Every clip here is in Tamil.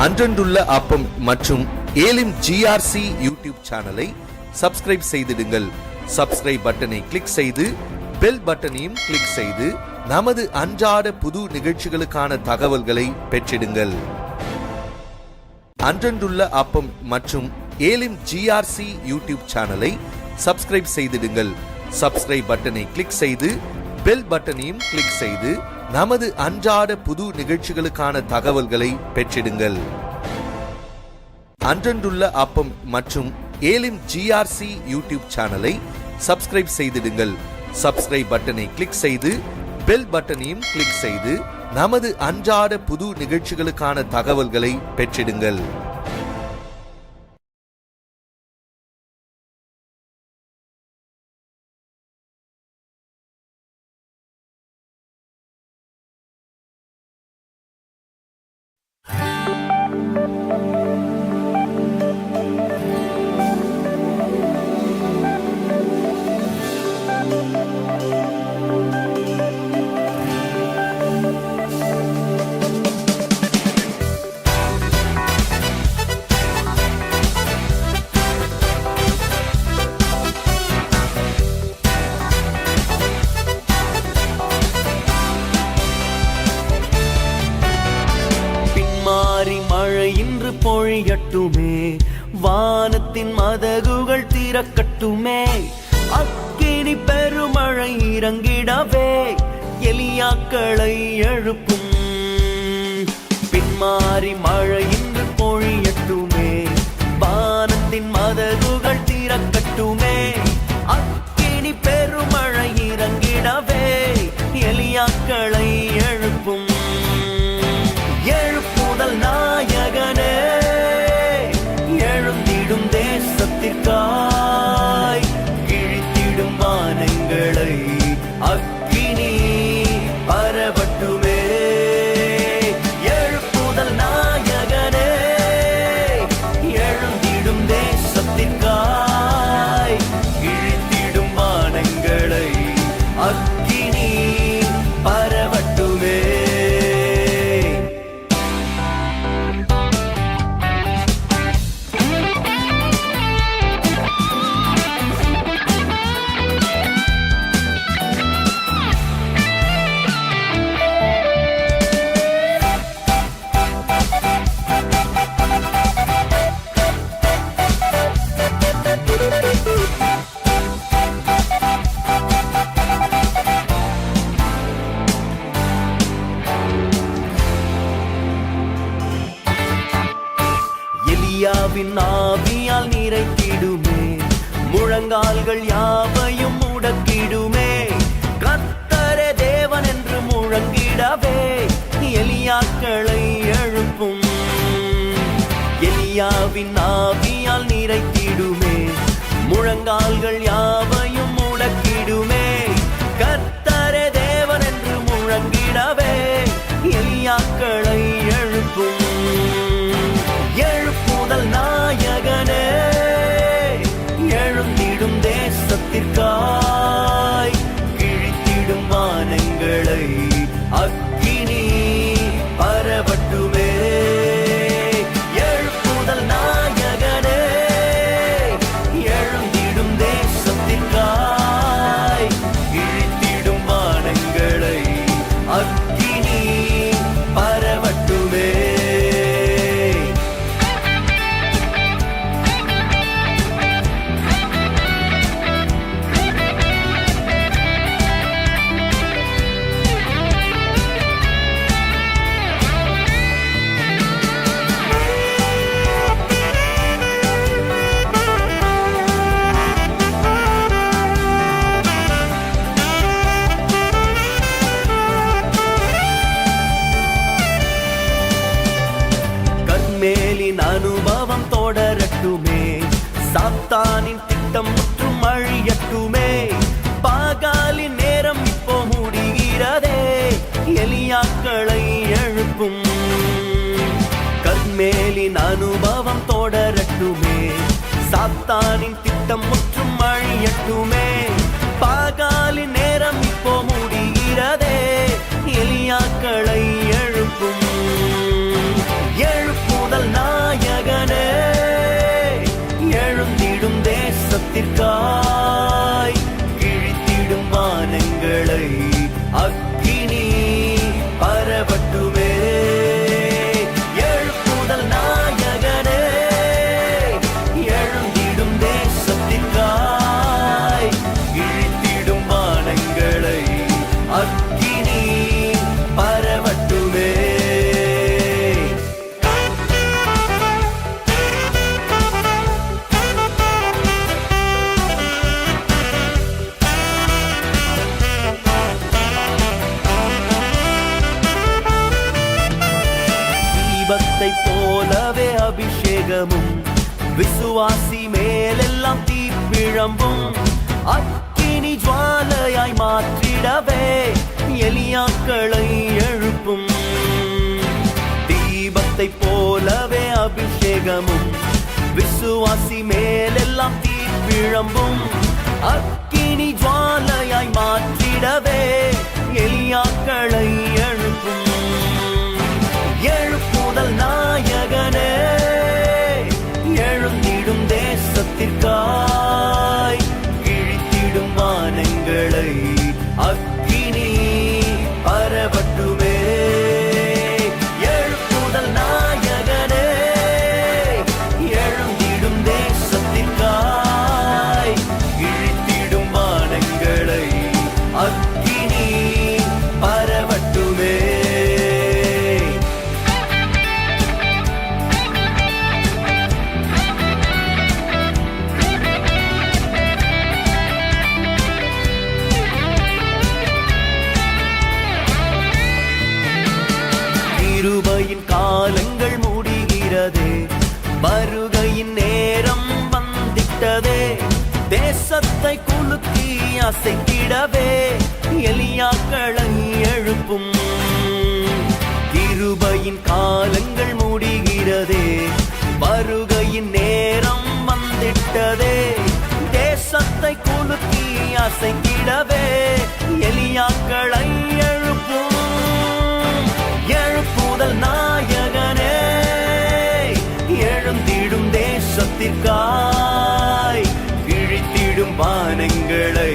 அன்றன்றுள்ள அப்பம் மற்றும் ஏலிம் ஜிஆர்சி யூடியூப் சேனலை சப்ஸ்கிரைப் செய்திடுங்கள். சப்ஸ்கிரைப் பட்டனை கிளிக் செய்து பெல் பட்டனையும் கிளிக் செய்து நமது அன்றாட புது நிகழ்ச்சிகளுக்கான தகவல்களை பெற்றிடுங்கள். அன்றன்றுள்ள அப்பம் மற்றும் ஏலிம் ஜிஆர்சி யூடியூப் சேனலை சப்ஸ்கிரைப் செய்திடுங்கள். சப்ஸ்கிரைப் பட்டனை கிளிக் செய்து பெல் பட்டனையும் கிளிக் செய்து நமது அன்றாட புது நிகழ்ச்சிகளுக்கான தகவல்களை பெற்றிடுங்கள். அன்றன்றுள்ள அப்பம் மற்றும் ஏலிம் ஜிஆர்சி யூடியூப் சேனலை சப்ஸ்கிரைப் செய்திடுங்கள். சப்ஸ்கிரைப் பட்டனை கிளிக் செய்து பெல் பட்டனையும் கிளிக் செய்து நமது அன்றாட புது நிகழ்ச்சிகளுக்கான தகவல்களை பெற்றிடுங்கள். பொழியட்டுமே, வானத்தின் மதகுகள் திறக்கட்டுமே, அக்கினி பெருமழை இறங்கிடவே எலியாக்களை எழுப்பும். பின்மாறி மழை இன்று பொழியட்டுமே, வானத்தின் மதகுகள் திறக்கட்டுமே, அக்கினி பெருமழை இறங்கிடவே எலியாக்களை எழுப்பும். எழுப்புதல் நாயகனே, எழுந்திடும் தேசத்திற்காய், கிழித்திடும் வானங்களை அக்கினி பரவட்டுமே. எழுப்புதல் நாயகனே, எழுந்திடும் தேசத்திற்காய், கிழித்திடும் வானங்களை அக்கினி பரவட்டுமே. எலியாவின் ஆவியால் நிறைத்திடுமே, முழங்கால்கள் யாவையும் முடக்கிடுமே, கர்த்தரே தேவன் என்று முழங்கிடவே எலியாக்களை எழுப்பும். எலியாவின் ஆவியால் நிறைத்திடுமே, முழங்கால்கள் யாவையும் முடக்கிடுமே, கர்த்தரே தேவன் என்று முழங்கிடவே எலியாக்களை எழுப்பும். எழுப்புதல் நாயகனே, எழுந்திடும் தேசத்திற்காய், கிழித்திடும் வானங்களை அக்கினி பரவட்டுமே. எழுப்புதல் நாயகனே, எழுந்திடும் தேசத்திற்காய், கிழித்திடும் வானங்களை அக்கினி பரவட்டுமே. அனுபவம் தொடரட்டுமே, சாத்தானின் திட்டம் முற்றும் அழியட்டுமே, பாகாலின் நேரம் இப்போ முடிகிறதே எலியாக்களை எழுப்பும். கர்மேலின் அனுபவம் தொடரட்டுமே, சாத்தானின் திட்டம் முற்றும் அழியட்டுமே, பாகாலின் நேரம் இப்போ முடிகிறதே எலியாக்களை எழுப்பும். எழுப்புதல் அபிஷேகமும் விசுவாசி மேலெல்லாம் தீப்பிழம்பும் அக்கினி ஜுவாலையாய் மாற்றிடவே எலியாக்களை எழுப்பும் தீபத்தை போலவே அபிஷேகமும் விசுவாசி மேலெல்லாம் தீப்பிழம்பும் அக்கினி ஜுவாலையாய் மாற்றிடவே எலியாக்களை எழுப்பும் எழுப்புதல் நாயகனே எழுந்திடும் தேசத்திற்காய் கிழித்திடும் வானங்களை அக்கினி பரவட்டுமே எழுப்புதல் நாயகனே எழுந்திடும் தேசத்திற்காய் கிழித்திடும் வானங்களை அக்கினி பரவட்டுமே கிருபையின் காலங்கள் முடிகிறதே வருகையின் நேரம் வந்திட்டதே தேசத்தை குலுக்கி அசைத்திடவே எலியாக்களை எழுப்பும் கிருபையின் காலங்கள் முடிகிறதே வருகையின் நேரம் வந்திட்டதே தேசத்தை குலுக்கி அசைத்திடவே எலியாக்களை எழுப்பும் எழுப்புதல் நாயகனே எழுந்திடும் தேசத்திற்காய் கிழித்திடும் வானங்களை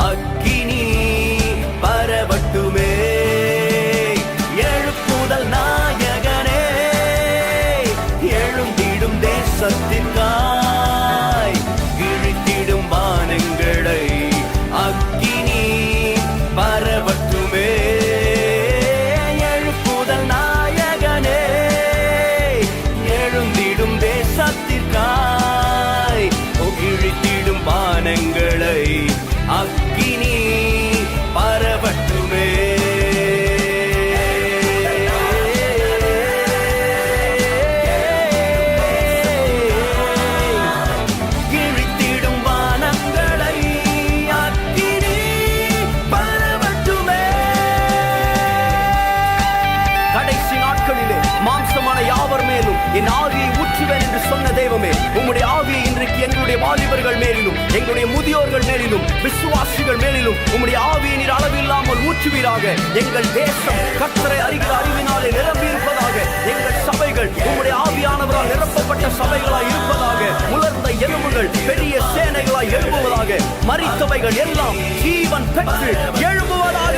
அக்கினி பரவட்டுமே எழுப்புதல் நாயகனே எழுந்திடும் தேசத்திற்காய் கிழித்திடும் வானங்களை அக்கினி பரவட்டுமே கிழித்திடும் வானங்களை அக்கினி பரவட்டுமே கிழித்திடும் வானங்களை அக்கினி பரவட்டுமே கடைசி நாட்களிலே மாம்சமான யாவர் மேலும் என் ஆவியை ஊற்றுவேன் என்று சொன்ன தெய்வமே உம்முடைய ஆவியை இன்றைக்கு எங்களுடைய வாலிபர்கள் மேலிலும் எங்களுடைய முதியோர்கள் மேலிலும் விசுவாசிகள் மேலிலும் உம்முடைய ஆவியை நீர் அளவில்லாமல் ஊற்றுவீராக எங்கள் தேசம் கர்த்தரை அறிகிற அறிவினாலே நிரம்பி இருப்பதாக எங்கள் சபைகள் உம்முடைய ஆவியானவரால் நிரப்பப்பட்ட சபைகளாய் இருப்பதாக உலர்ந்த எலும்புகள் பெரிய சேனைகளாய் எழும்புவதாக மரித்தவைகள் எல்லாம் ஜீவன் பெற்று எழும்புவதாக.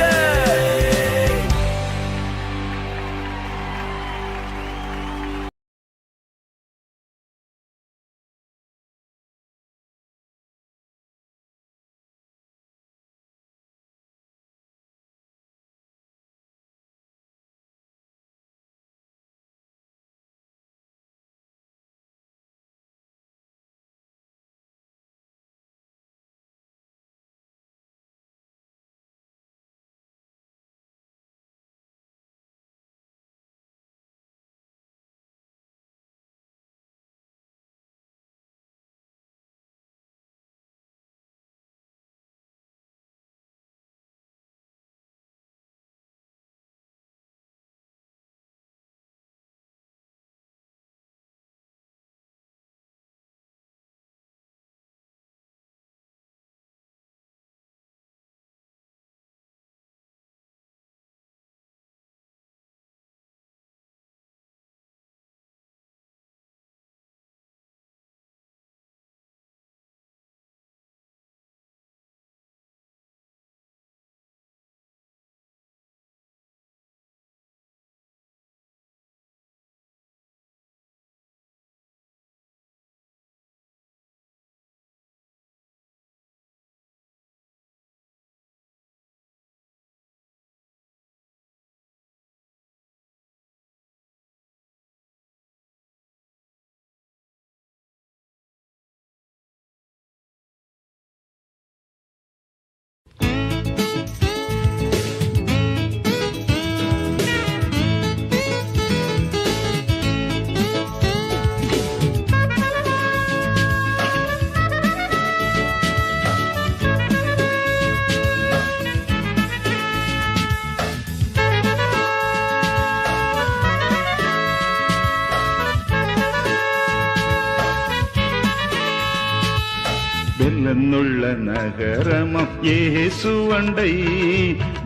வெல்லனுள்ள நகரமம் இயேசுவண்டை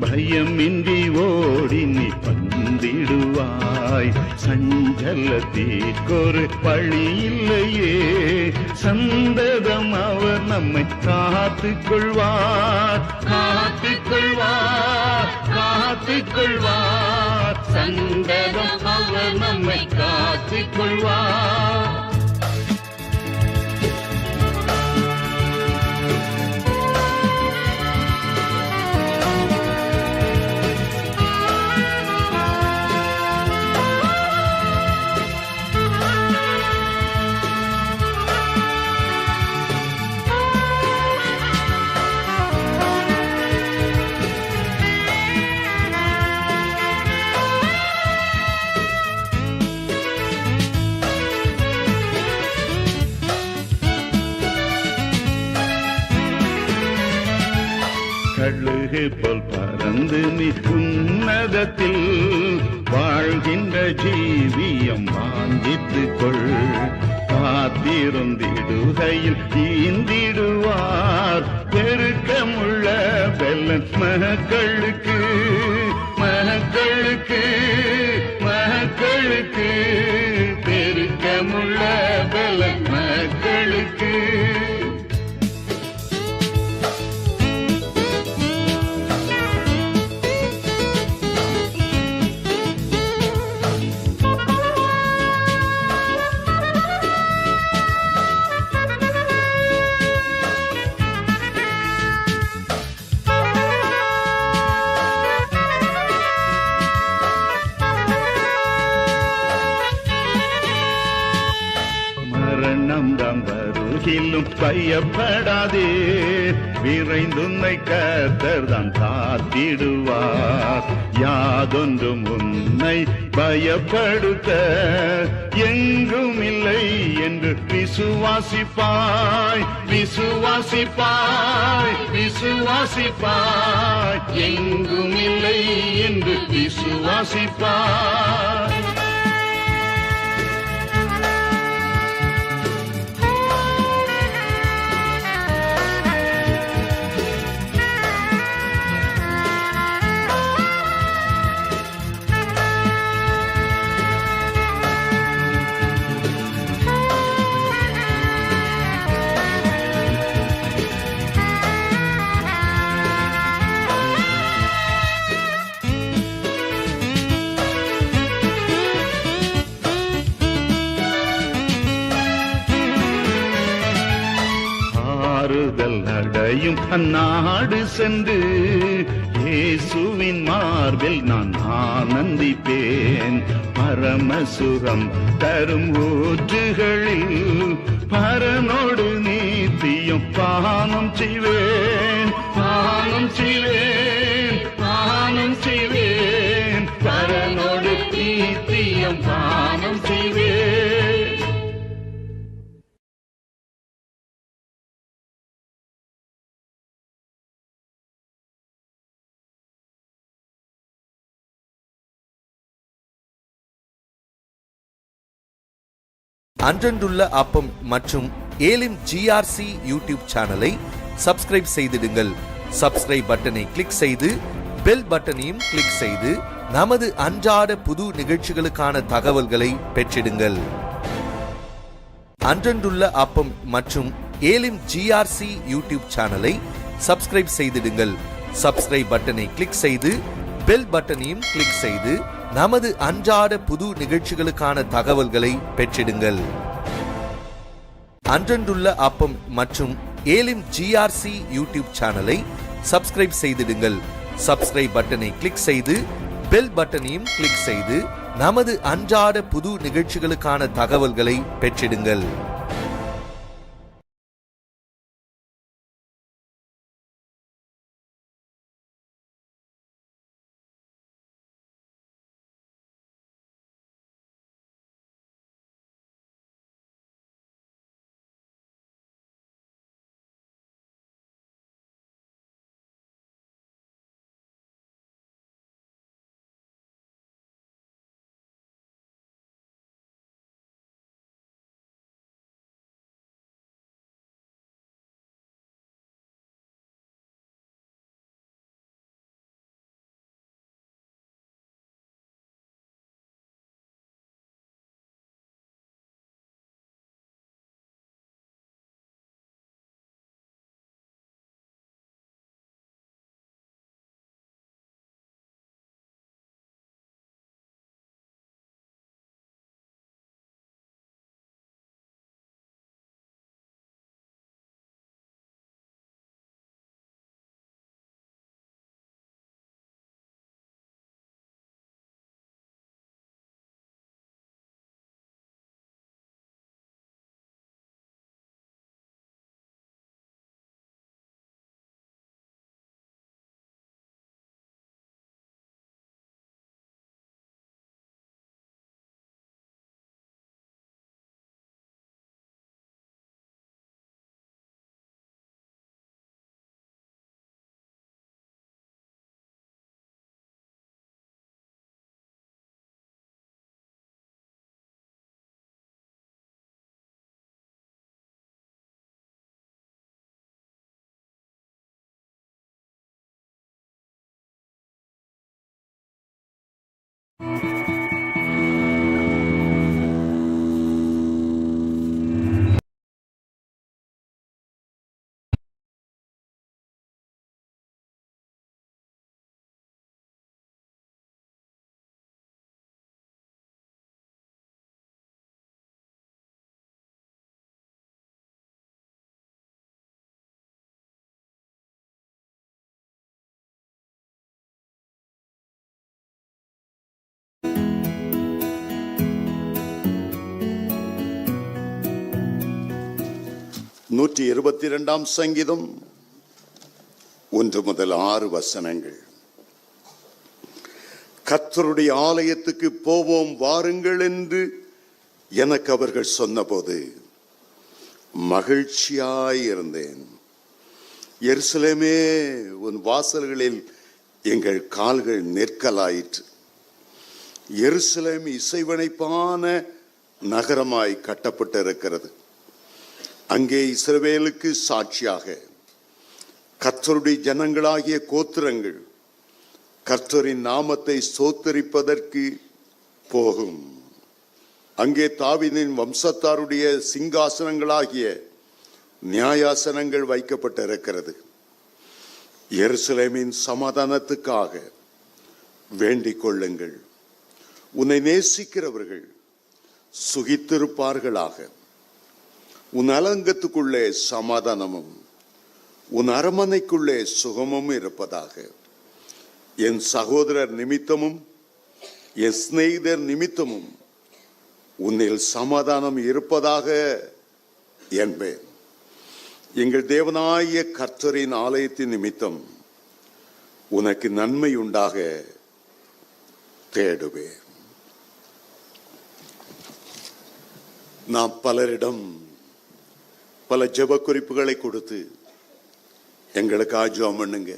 பயமின்றி ஓடி நீ வந்திடுவாய். சஞ்சலத்திற்கொரு வழி இல்லையே, சந்ததம் அவர் நம்மை காத்துக் கொள்வார், காத்துக் கொள்வார், காத்துக் கொள்வார். சந்ததம் அவர் நம்மை காத்துக் கொள்வார். கழுகு போல் பறந்து நீ உன்னதத்தில் வாழ்கின்ற ஜீவியம் வாங்கித்துக் கொள். காத்திருந்திடுகையில் ஈந்திடுவார் பெருக்கமுள்ள பெல்லன் மகளுக்கு, மகளுக்கு, மகளுக்கு. பெருக்கமுள்ள பெல்லன் மகளுக்கு. மரணம் வருகிலும் பயப்படாதே, விரைந்துன்னை கர்த்தர் தான் காத்திடுவார். யாதொன்றும் உன்னை பயப்படுத்த எங்கும் இல்லை என்று விசுவாசிப்பாய், விசுவாசிப்பாய், விசுவாசிப்பாய். எங்கும் இல்லை என்று விசுவாசிப்பாய். ஆறுதல் அடையும் அந்நாடு சென்று இயேசுவின் மார்பில் நான் ஆனந்திப்பேன். பரமசுகம் தரும் ஊற்றுகளில் பரனோடு நீத்தியும் பானம் செய்வேன், பானம் செய்வேன், பானம் செய்வேன். பரனோடு நீத்தியும் பானம் செய்வேன். அன்றன்றுள்ள அப்பம் மற்றும் ஏலிம் ஜிஆர்சி யூடியூப் சேனலை சப்ஸ்கிரைப் செய்திடுங்கள். சப்ஸ்கிரைப் பட்டனை கிளிக் செய்து பெல் பட்டனையும் கிளிக் செய்து நமது அன்றாட புது நிகழ்ச்சிகளுக்கான தகவல்களை பெற்றிடுங்கள். அன்றன்றுள்ள அப்பம் மற்றும் ஏலிம் ஜிஆர்சி யூடியூப் சேனலை சப்ஸ்கிரைப் செய்திடுங்கள். சப்ஸ்கிரைப் பட்டனை கிளிக் செய்து பெல் பட்டனையும் கிளிக் செய்து நமது அன்றாட புது நிகழ்ச்சிகளுக்கான தகவல்களை பெற்றிடுங்கள். அன்றன்றுள்ள அப்பம் மற்றும் ஏலிம் ஜிஆர்சி யூடியூப் சேனலை சப்ஸ்கிரைப் செய்திடுங்கள். சப்ஸ்கிரைப் பட்டனை கிளிக் செய்து பெல் பட்டனையும் கிளிக் செய்து நமது அன்றாட புது நிகழ்ச்சிகளுக்கான தகவல்களை பெற்றிடுங்கள். 122 சங்கீதம் 1 முதல் 6 வசனங்கள். கர்த்தருடைய ஆலயத்துக்கு போவோம் வாருங்கள் என்று எனக்கு அவர்கள் சொன்னபோது மகிழ்ச்சியாயிருந்தேன். எருசலேமே, உன் வாசல்களில் எங்கள் கால்கள் நிற்கலாயிற்று. எருசலேம் இசைவனைப்பான நகரமாய் கட்டப்பட்டிருக்கிறது. அங்கே இஸ்ரவேலுக்கு சாட்சியாக கர்த்தருடைய ஜனங்களாகிய கோத்திரங்கள் கர்த்தரின் நாமத்தை ஸ்தோத்தரிப்பதற்கு போகும். அங்கே தாவீதின் வம்சத்தாருடைய சிங்காசனங்களாகிய நியாயாசனங்கள் வைக்கப்பட்டிருக்கிறது. எருசலேமின் சமாதானத்துக்காக வேண்டிக் கொள்ளுங்கள். உன்னை நேசிக்கிறவர்கள் சுகித்திருப்பார்களாக. உன் அலங்கத்துக்குள்ளே சமாதானமும் உன் அரமனைக்குள்ளே சுகமும் இருப்பதாக. என் சகோதரர் நிமித்தமும் என் சிநேகிதர் நிமித்தமும் உன்னில் சமாதானம் இருப்பதாக என்பேன். எங்கள் தேவனாகிய கர்த்தரின் ஆலயத்தின் நிமித்தம் உனக்கு நன்மை உண்டாக தேடுவேன். நாம் பலரிடம் பல ஜெப குறிப்புகளை கொடுத்து எங்களுக்காக ஜெபம் பண்ணுங்க.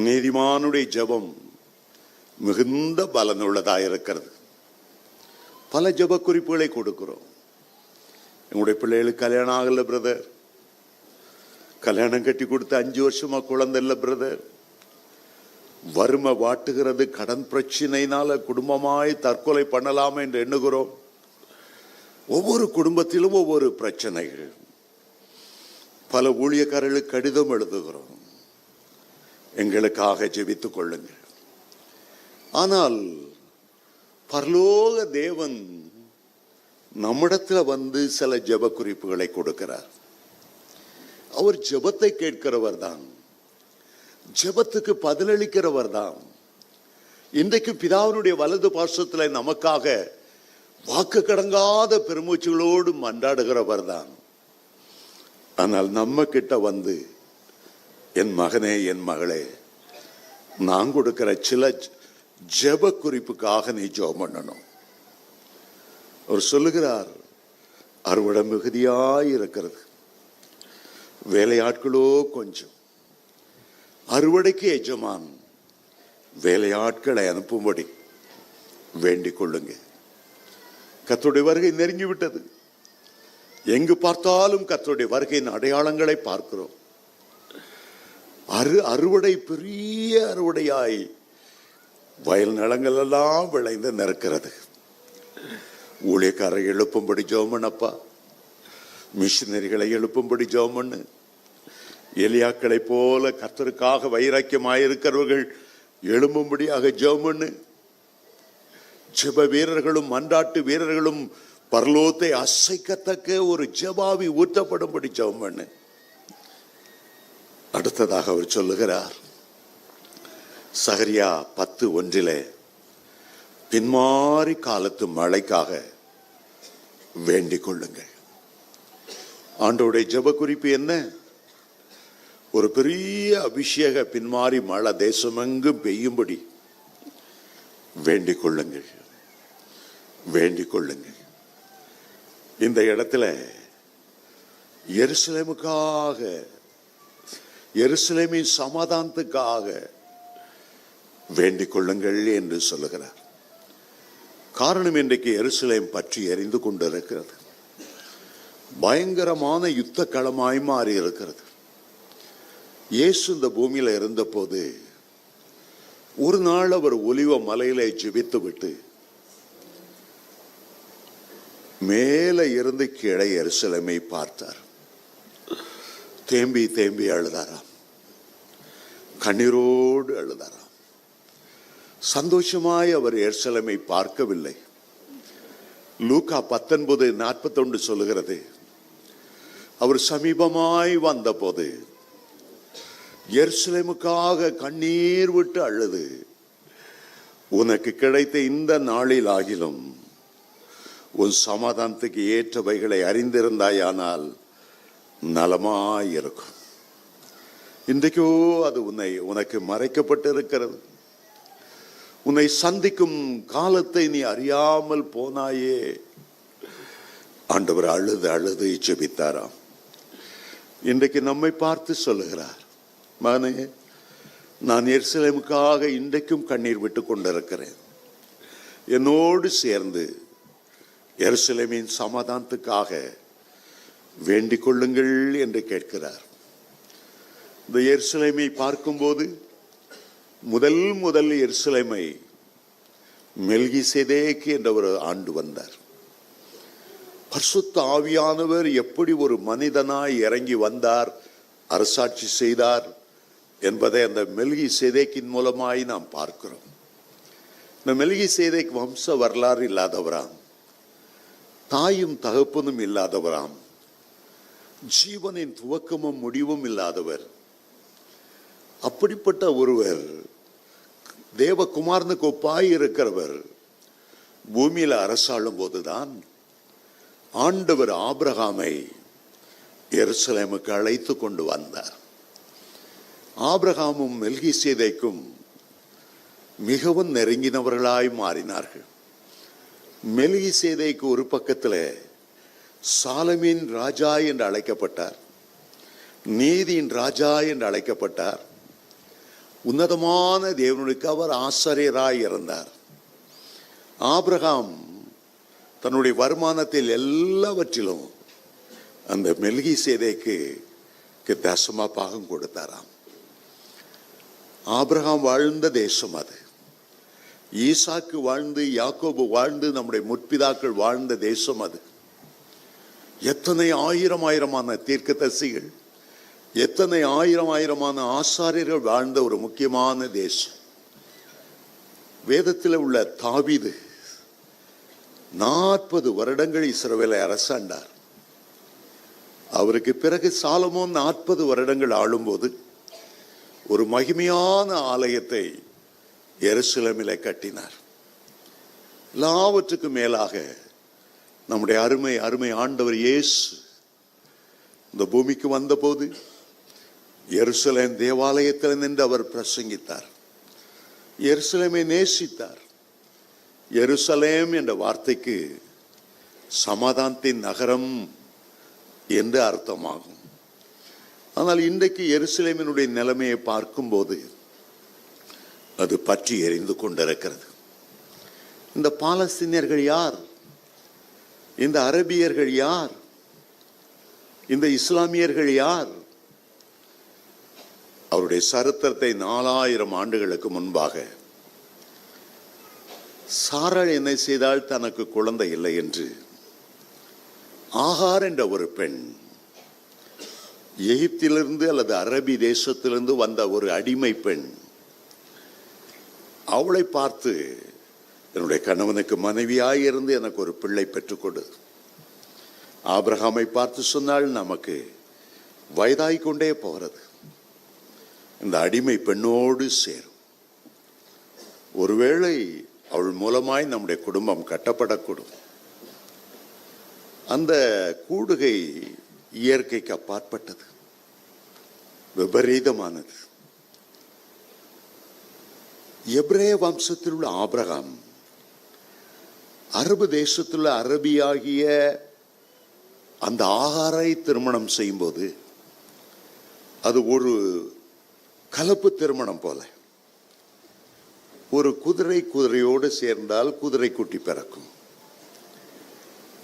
நீதிமானுடைய ஜெபம் மிகுந்த பலனுள்ளதாக இருக்கிறது. பல ஜெப குறிப்புகளை கொடுக்கிறோம். எங்களுடைய பிள்ளைகளுக்கு கல்யாணம் ஆகல பிரதர், கல்யாணம் கட்டி கொடுத்து 5 வருஷமா குழந்தை இல்லை பிரதர், வறுமை வாட்டுகிறது, கடன் பிரச்சனையினால குடும்பமாய் தற்கொலை பண்ணலாம் என்று எண்ணுகிறோம். ஒவ்வொரு குடும்பத்திலும் ஒவ்வொரு பிரச்சனைகள். பல ஊழியக்காரர்களுக்கு கடிதம் எழுதுகிறோம், எங்களுக்காக ஜெபித்துக் கொள்ளுங்கள். ஆனால் பரலோக தேவன் நம்மிடத்துல வந்து சில ஜெப குறிப்புகளை கொடுக்கிறார். அவர் ஜெபத்தை கேட்கிறவர் தான், ஜெபத்துக்கு பதிலளிக்கிறவர் தான். இன்றைக்கு பிதாவினுடைய வலது பார்சத்தில் நமக்காக வாக்கு கடங்காத பெருமூச்சுகளோடு மன்றாடுகிறவர் தான். ஆனால் நம்ம கிட்ட வந்து, என் மகனே என் மகளே, நான் கொடுக்கிற சில ஜெப குறிப்புக்காக நீ ஜெபம் பண்ணணும். அவர் சொல்லுகிறார், அறுவடை மிகுதியாய் இருக்கிறது, வேலையாட்களோ கொஞ்சம். அறுவடைக்கு எஜமான் வேலையாட்களை அனுப்பும்படி வேண்டிக் கொள்ளுங்க. கர்த்தருடைய வருகை நெருங்கிவிட்டது. எங்கு பார்த்தாலும் கர்த்தருடைய வருகையின் அடையாளங்களை பார்க்கிறோம். அறுவடை பெரிய அறுவடையாய் வயல் நிலங்கள் எல்லாம் விளைந்து நிற்கிறது. ஊழியக்காரரை எழுப்பும்படி ஜெபம் பண்ணப்பா, மிஷினரிகளை எழுப்பும்படி ஜெபம் பண்ணு. எலியாக்களை போல கர்த்தருக்காக வைராக்கியமாயிருக்கிறவர்கள் எழும்பும்படியாக ஜெபம் பண்ணு. ஜெப வீரர்களும் மன்றாட்டு வீரர்களும் பரலோகத்தை அசைக்கத்தக்க ஒரு ஜெபாவி ஊற்றப்படும்படி ஜெபம் பண்ணு. அடுத்ததாக அவர் சொல்லுகிறார், சகரியா 10:1 பின்மாறி காலத்து மழைக்காக வேண்டிக் கொள்ளுங்கள். ஆண்டவருடைய ஜெப குறிப்பு என்ன? ஒரு பெரிய அபிஷேக பின்மாறி மழை தேசமெங்கும் பெய்யும்படி வேண்டிக் கொள்ளுங்கள், வேண்டிக் கொள்ளுங்கள். இந்த இடத்துல எருசலேமுக்காக, எருசலேமின் சமாதானத்துக்காக வேண்டிக் கொள்ளுங்கள் என்று சொல்லுகிறார். காரணம், இன்றைக்கு எருசலேம் பற்றி எரிந்து கொண்டிருக்கிறது. பயங்கரமான யுத்த களமாய் மாறி இருக்கிறது. இயேசு இந்த பூமியில இருந்த போது ஒரு நாள் அவர் ஒலிவ மலையிலே ஜெபித்து விட்டு மேலே இருந்து கீழே எருசலேமை பார்த்தார். தேம்பி தேம்பி அழுதாராம், கண்ணீரோடு அழுதாராம். சந்தோஷமாய் அவர் எருசலேமை பார்க்கவில்லை. லூக்கா 19:41 சொல்லுகிறது, அவர் சமீபமாய் வந்தபோது எருசலேமுக்காக கண்ணீர் விட்டு அழுது, உனக்கு கிடைத்த இந்த நாளில் ஆகிலும் உன் சமாதானத்துக்கு ஏற்றவைகளை அறிந்திருந்தாயானால் நலமாயிருக்கும். இன்றைக்கோ அது உனக்கு மறைக்கப்பட்டிருக்கிறது. உன்னை சந்திக்கும் காலத்தை நீ அறியாமல் போனாயே. ஆண்டவர் அழுது அழுது ஜெபித்தாராம். இன்றைக்கு நம்மை பார்த்து சொல்லுகிறார், மகனே, நான் எருசலேமுக்காக இன்றைக்கும் கண்ணீர் விட்டு கொண்டிருக்கிறேன். என்னோடு சேர்ந்து எருசலேமின் சமாதானத்துக்காக வேண்டிக் கொள்ளுங்கள் என்று கேட்கிறார். இந்த எருசலேமை பார்க்கும்போது முதல் எருசலேமை மெல்கிசேதேக்கு என்ற ஒரு ஆண்டு வந்தார். பரிசுத்த ஆவியானவர் எப்படி ஒரு மனிதனாய் இறங்கி வந்தார், அரசாட்சி செய்தார் என்பதை அந்த மெல்கிசேதேக்கின் மூலமாய் நாம் பார்க்கிறோம். இந்த மெல்கிசேதேக் வம்ச வரலாறு இல்லாதவராம், தாயும் தகப்பனும் இல்லாதவராம், ஜீவனின் துவக்கமும் முடிவும் இல்லாதவர். அப்படிப்பட்ட ஒருவர், தேவகுமாரனுக்கு ஒப்பாய் இருக்கிறவர், பூமியில அரசாளும் போதுதான் ஆண்டவர் ஆபிரகாமை எருசலேமுக்கு அழைத்து கொண்டு வந்தார். ஆபிரகாமும் மெல்கிசேதேக்கும் மிகவும் நெருங்கினவர்களாய் மாறினார்கள். மெல்கிசேதேக்கு ஒரு பக்கத்தில் சாலமின் ராஜா என்று அழைக்கப்பட்டார், நீதியின் ராஜா என்று அழைக்கப்பட்டார். உன்னதமான தேவனுக்கு அவர் ஆசாரியராய் இருந்தார். ஆபிரகாம் தன்னுடைய வருமானத்தில் எல்லாவற்றிலும் அந்த மெல்கிசேதேக்கு தசமா பாகம் கொடுத்தாராம். ஆபிரகாம் வாழ்ந்த தேசம் அது. ஈசாக்கு வாழ்ந்து, யாக்கோபு வாழ்ந்து, நம்முடைய முற்பிதாக்கள் வாழ்ந்த தேசம் அது. எத்தனை ஆயிரமான தீர்க்கதரிசிகள், எத்தனை ஆயிரமான ஆசாரியர்கள் வாழ்ந்த ஒரு முக்கியமான தேசம். வேதத்தில் உள்ள தாவீது 40 வருடங்கள் இஸ்ரவேலை அரசாண்டார். அவருக்கு பிறகு சாலமோன் 40 வருடங்கள் ஆளும்போது ஒரு மகிமையான ஆலயத்தை எருசலேமிலே கட்டினார். எல்லாவற்றுக்கும் மேலாக நம்முடைய அருமை ஆண்டவர் இயேசு இந்த பூமிக்கு வந்தபோது எருசலேம் தேவாலயத்தில் நின்று அவர் பிரசங்கித்தார். எருசலேமை நேசித்தார். எருசலேம் என்ற வார்த்தைக்கு சமாதானத்தின் நகரம் என்று அர்த்தமாகும். ஆனால் இன்றைக்கு எருசலேமினுடைய நிலைமையை பார்க்கும்போது அது பற்றி எரிந்து கொண்டிருக்கிறது. இந்த பாலஸ்தீனியர்கள் யார்? இந்த அரபியர்கள் யார்? இந்த இஸ்லாமியர்கள் யார்? அவருடைய சரித்திரத்தை 4000 ஆண்டுகளுக்கு முன்பாக சாராள் என்ன செய்தால் தனக்கு குழந்தை இல்லை என்று ஆகார் என்ற ஒரு பெண், எகிப்திலிருந்து அல்லது அரபி தேசத்திலிருந்து வந்த ஒரு அடிமை பெண், அவளை பார்த்து, என்னுடைய கணவனுக்கு மனைவியாயிருந்து எனக்கு ஒரு பிள்ளை பெற்றுக்கொடு. ஆபிரகாமை பார்த்து சொன்னால், நமக்கு வயதாய்கொண்டே போகிறது, இந்த அடிமை பெண்ணோடு சேரும், ஒருவேளை அவள் மூலமாய் நம்முடைய குடும்பம் கட்டப்படக்கூடும். அந்த கூடுகை இயற்கைக்கு அப்பாற்பட்டது, விபரீதமானது. எபிரேய வம்சத்தில் உள்ள ஆபிரகாம் அரபு தேசத்தில் உள்ள அரபியாகிய அந்த ஆகாரை திருமணம் செய்யும்போது அது ஒரு கலப்பு திருமணம் போல. ஒரு குதிரையோடு சேர்ந்தால் குதிரை குட்டி பிறக்கும்.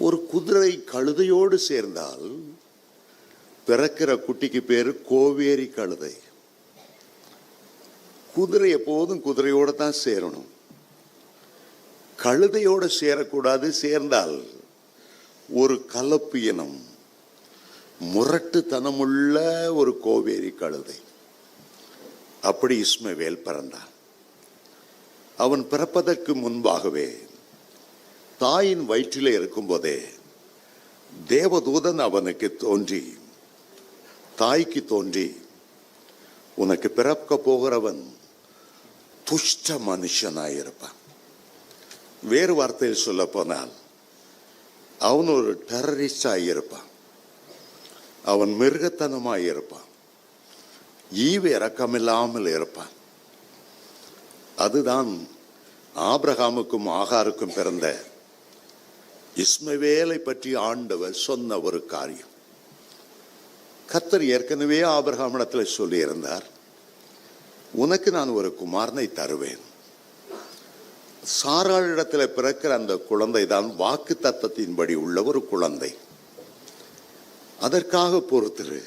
ஒரு குதிரை கழுதையோடு சேர்ந்தால் பிறக்கிற குட்டிக்கு பேரு கோவேரி கழுதை. குதிரை எப்போதும் குதிரையோட தான் சேரணும், கழுதையோட சேரக்கூடாது. சேர்ந்தால் ஒரு கலப்பு இனம், முரட்டுத்தனமுள்ள ஒரு கோவேரி கழுதை. அப்படி இஸ்மவேல் பிறந்தான். அவன் பிறப்பதற்கு முன்பாகவே தாயின் வயிற்றிலே இருக்கும்போதே தேவதூதன் அவனுக்கு தோன்றி, தாய்க்கு தோன்றி, உனக்கு பிறக்க போகிறவன் துஷ்ட மனுஷனாயிருப்பான். வேறு வார்த்தையில் சொல்ல போனால் அவன் ஒரு டெரரிஸ்டாக இருப்பான், அவன் மிருகத்தனமாக இருப்பான், ஈவு இரக்கமில்லாமல் இருப்பான். அதுதான் ஆபிரகாமுக்கும் ஆகாருக்கும் பிறந்த இஸ்மவேலை பற்றி ஆண்டவர் சொன்ன ஒரு காரியம். கர்த்தர் ஏற்கனவே ஆபிரகாமிடத்தில் சொல்லியிருந்தார், உனக்கு நான் ஒரு குமாரனை தருவேன். சாராளிடத்தில் பிறக்கிற அந்த குழந்தை தான் வாக்கு தத்தத்தின்படி உள்ள ஒரு குழந்தை. அதற்காக பொறுத்திரு.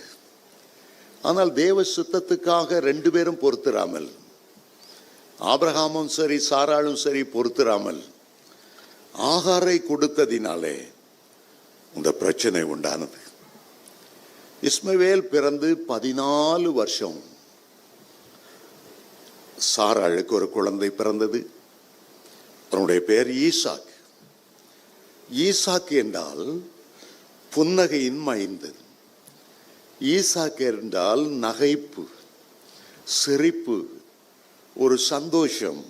ஆனால் தேவ சுத்தத்துக்காக ரெண்டு பேரும் பொறுத்திராமல், ஆபிரகாமும் சரி சாராளும் சரி பொறுத்திராமல் ஆகாரை கொடுத்ததினாலே இந்த பிரச்சனை உண்டானது. இஸ்மவேல் பிறந்து 14 வருஷம் சாராளுக்கு ஒரு குழந்தை பிறந்தது. அவனுடைய பெயர் ஈசாக். ஈசாக் என்றால் புன்னகையின் மைந்தன். ஈசாக் என்றால் நகைப்பு, சிரிப்பு, ஒரு சந்தோஷம்.